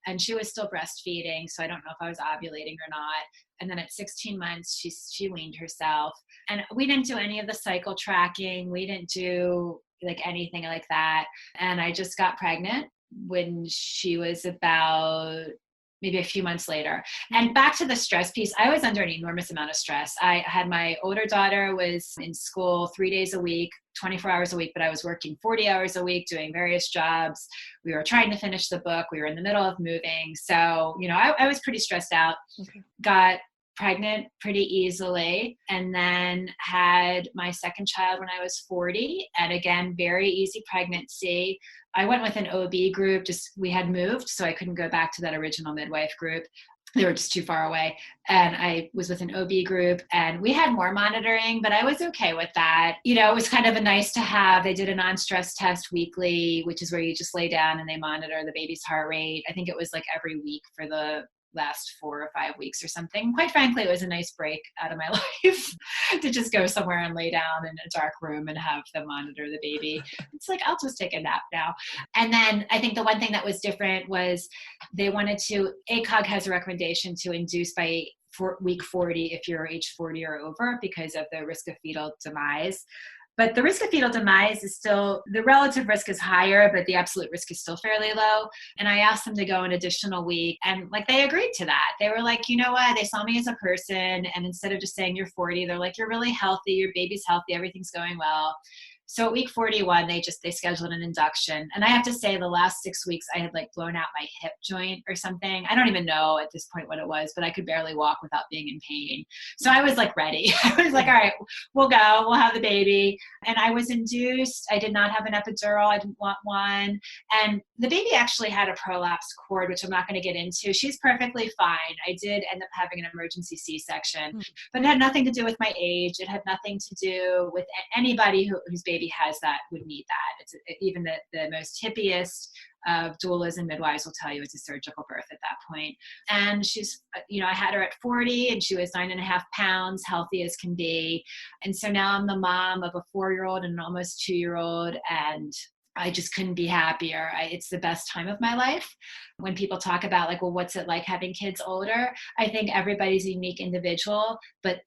and she was still breastfeeding. So I don't know if I was ovulating or not. And then at 16 months, she weaned herself, and we didn't do any of the cycle tracking. We didn't do like anything like that. And I just got pregnant when she was about maybe a few months later. And back to the stress piece, I was under an enormous amount of stress. I had my older daughter was in school 3 days a week, 24 hours a week, but I was working 40 hours a week doing various jobs. We were trying to finish the book. We were in the middle of moving. So, I was pretty stressed out. Okay. Got pregnant pretty easily, and then had my second child when I was 40. And again, very easy pregnancy. I went with an OB group, we had moved, so I couldn't go back to that original midwife group. They were just too far away. And I was with an OB group, and we had more monitoring, but I was okay with that. It was kind of a nice to have. They did a non-stress test weekly, which is where you just lay down and they monitor the baby's heart rate. I think it was like every week for the last 4 or 5 weeks or something. Quite frankly, it was a nice break out of my life to just go somewhere and lay down in a dark room and have them monitor the baby. It's like, I'll just take a nap now. And then I think the one thing that was different was they wanted ACOG has a recommendation to induce by week 40 if you're age 40 or over, because of the risk of fetal demise. But the risk of fetal demise is still, the relative risk is higher, but the absolute risk is still fairly low. And I asked them to go an additional week, and they agreed to that. They were like, you know what? They saw me as a person. And instead of just saying you're 40, they're like, you're really healthy. Your baby's healthy. Everything's going well. So at week 41, they scheduled an induction. And I have to say the last 6 weeks, I had blown out my hip joint or something. I don't even know at this point what it was, but I could barely walk without being in pain. So I was ready. I was like, all right, we'll go. We'll have the baby. And I was induced. I did not have an epidural. I didn't want one. And the baby actually had a prolapsed cord, which I'm not going to get into. She's perfectly fine. I did end up having an emergency C-section, but it had nothing to do with my age. It had nothing to do with anybody whose baby has that would need that. It's even the most hippiest of doulas and midwives will tell you it's a surgical birth at that point. And she's, I had her at 40, and she was 9.5 pounds, healthy as can be. And so now I'm the mom of a 4-year-old and an almost 2-year-old, and I just couldn't be happier. It's the best time of my life. When people talk about well, what's it like having kids older? I think everybody's a unique individual, but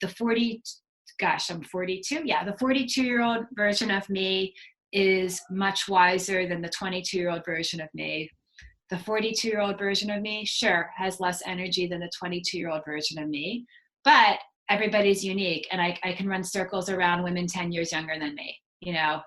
I'm 42. Yeah, the 42-year-old version of me is much wiser than the 22-year-old version of me. The 42-year-old version of me, sure, has less energy than the 22-year-old version of me, but everybody's unique, and I can run circles around women 10 years younger than me,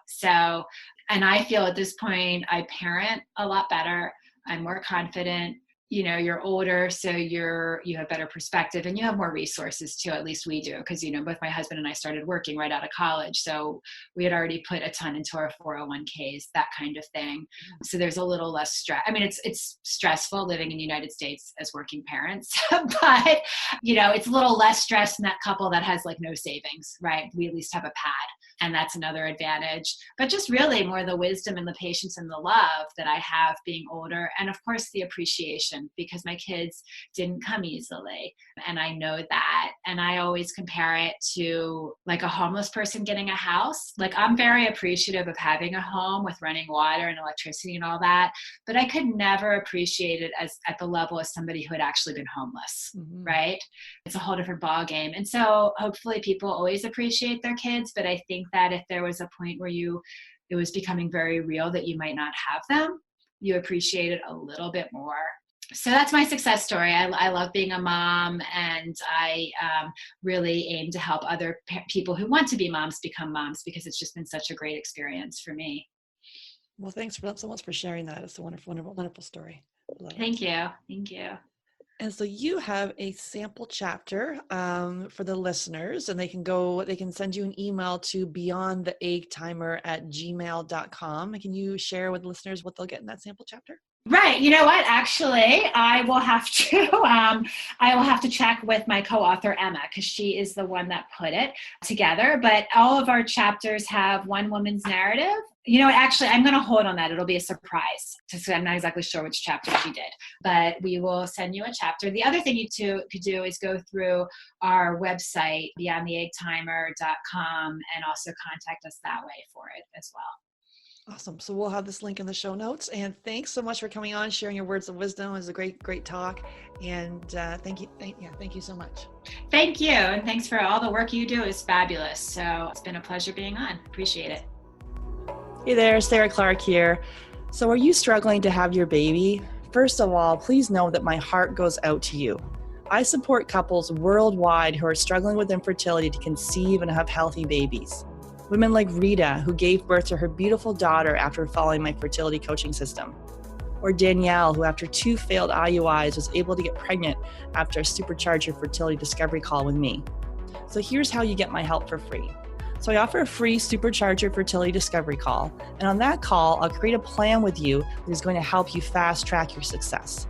So, and I feel at this point, I parent a lot better. I'm more confident. You're older, so you have better perspective, and you have more resources too. At least we do, because both my husband and I started working right out of college, so we had already put a ton into our 401ks, that kind of thing. So there's a little less stress. I mean, it's stressful living in the United States as working parents, but it's a little less stress in that couple that has no savings, right? We at least have a pad. And that's another advantage. But just really more the wisdom and the patience and the love that I have being older. And of course, the appreciation, because my kids didn't come easily. And I know that. And I always compare it to a homeless person getting a house. I'm very appreciative of having a home with running water and electricity and all that. But I could never appreciate it as at the level as somebody who had actually been homeless, right? It's a whole different ballgame. And so hopefully people always appreciate their kids. But I think that if there was a point where it was becoming very real that you might not have them, you appreciate it a little bit more. So that's my success story. I love being a mom, and I really aim to help other people who want to be moms become moms, because it's just been such a great experience for me. Well, thanks so much for sharing that. It's a wonderful, wonderful, wonderful story. Thank you. Thank you. And so you have a sample chapter for the listeners, and they can send you an email to beyondtheeggtimer@gmail.com. Can you share with listeners what they'll get in that sample chapter? Right. You know what? Actually, I will have to check with my co-author Emma, because she is the one that put it together. But all of our chapters have one woman's narrative. You know what? Actually, I'm going to hold on that. It'll be a surprise, because I'm not exactly sure which chapter she did. But we will send you a chapter. The other thing you could do is go through our website, beyondtheeggtimer.com, and also contact us that way for it as well. Awesome. So we'll have this link in the show notes. And thanks so much for coming on, sharing your words of wisdom. It was a great talk. And thank you so much. Thank you. And thanks for all the work you do. It's fabulous. So it's been a pleasure being on. Appreciate it. Hey there, Sarah Clark here. So are you struggling to have your baby? First of all, please know that my heart goes out to you. I support couples worldwide who are struggling with infertility to conceive and have healthy babies. Women like Rita, who gave birth to her beautiful daughter after following my fertility coaching system. Or Danielle, who after 2 failed IUIs was able to get pregnant after a supercharger fertility discovery call with me. So here's how you get my help for free. So I offer a free supercharger fertility discovery call. And on that call, I'll create a plan with you that is going to help you fast track your success.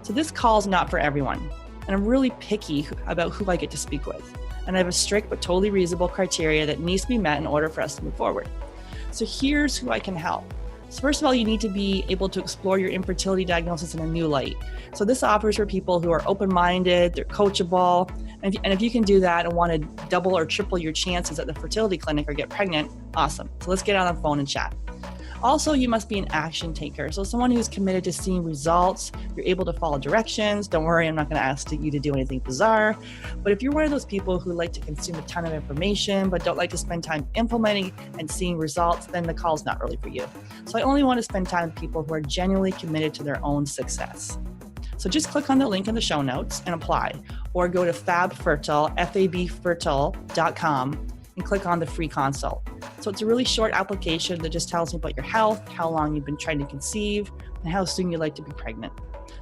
So this call is not for everyone. And I'm really picky about who I get to speak with. And I have a strict but totally reasonable criteria that needs to be met in order for us to move forward. So here's who I can help. So first of all, you need to be able to explore your infertility diagnosis in a new light. So this offers for people who are open-minded, they're coachable, and if you can do that and want to double or triple your chances at the fertility clinic or get pregnant, awesome. So let's get on the phone and chat. Also, you must be an action taker. So someone who's committed to seeing results, you're able to follow directions. Don't worry, I'm not going to ask you to do anything bizarre. But if you're one of those people who like to consume a ton of information, but don't like to spend time implementing and seeing results, then the call's not really for you. So I only want to spend time with people who are genuinely committed to their own success. So just click on the link in the show notes and apply, or go to fabfertile.com and click on the free consult. So it's a really short application that just tells me about your health, how long you've been trying to conceive, and how soon you'd like to be pregnant.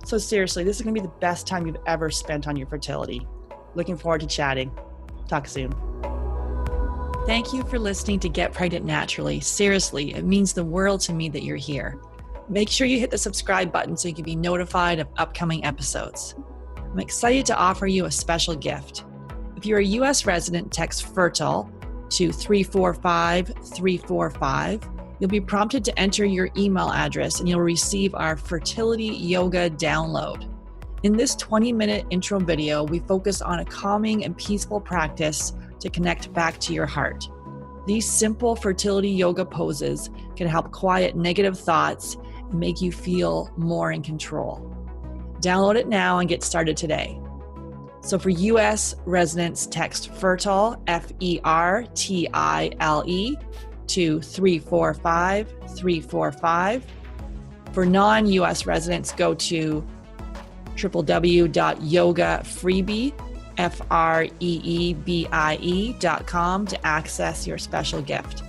So seriously, this is going to be the best time you've ever spent on your fertility. Looking forward to chatting. Talk soon. Thank you for listening to Get Pregnant Naturally. Seriously, it means the world to me that you're here. Make sure you hit the subscribe button so you can be notified of upcoming episodes. I'm excited to offer you a special gift. If you're a U.S. resident, text FERTILE to 345-345. You'll be prompted to enter your email address and you'll receive our Fertility Yoga download. In this 20-minute intro video, we focus on a calming and peaceful practice to connect back to your heart. These simple fertility yoga poses can help quiet negative thoughts and make you feel more in control. Download it now and get started today. So for U.S. residents, text FERTILE, FERTILE, to 345-345. For non-U.S. residents, go to www.yogafreebie.com to access your special gift.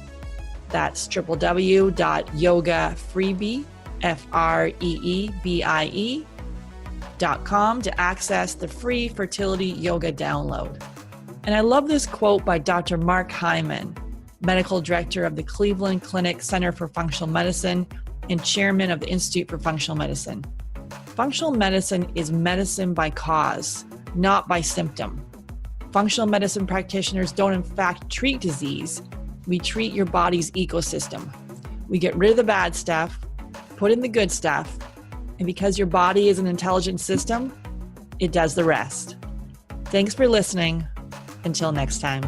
That's www.yogafreebie.com to access the free fertility yoga download. And I love this quote by Dr. Mark Hyman, medical director of the Cleveland Clinic Center for Functional Medicine and chairman of the Institute for Functional Medicine. Functional medicine is medicine by cause, not by symptom. Functional medicine practitioners don't in fact treat disease. We treat your body's ecosystem. We get rid of the bad stuff, put in the good stuff, and because your body is an intelligent system, it does the rest. Thanks for listening. Until next time.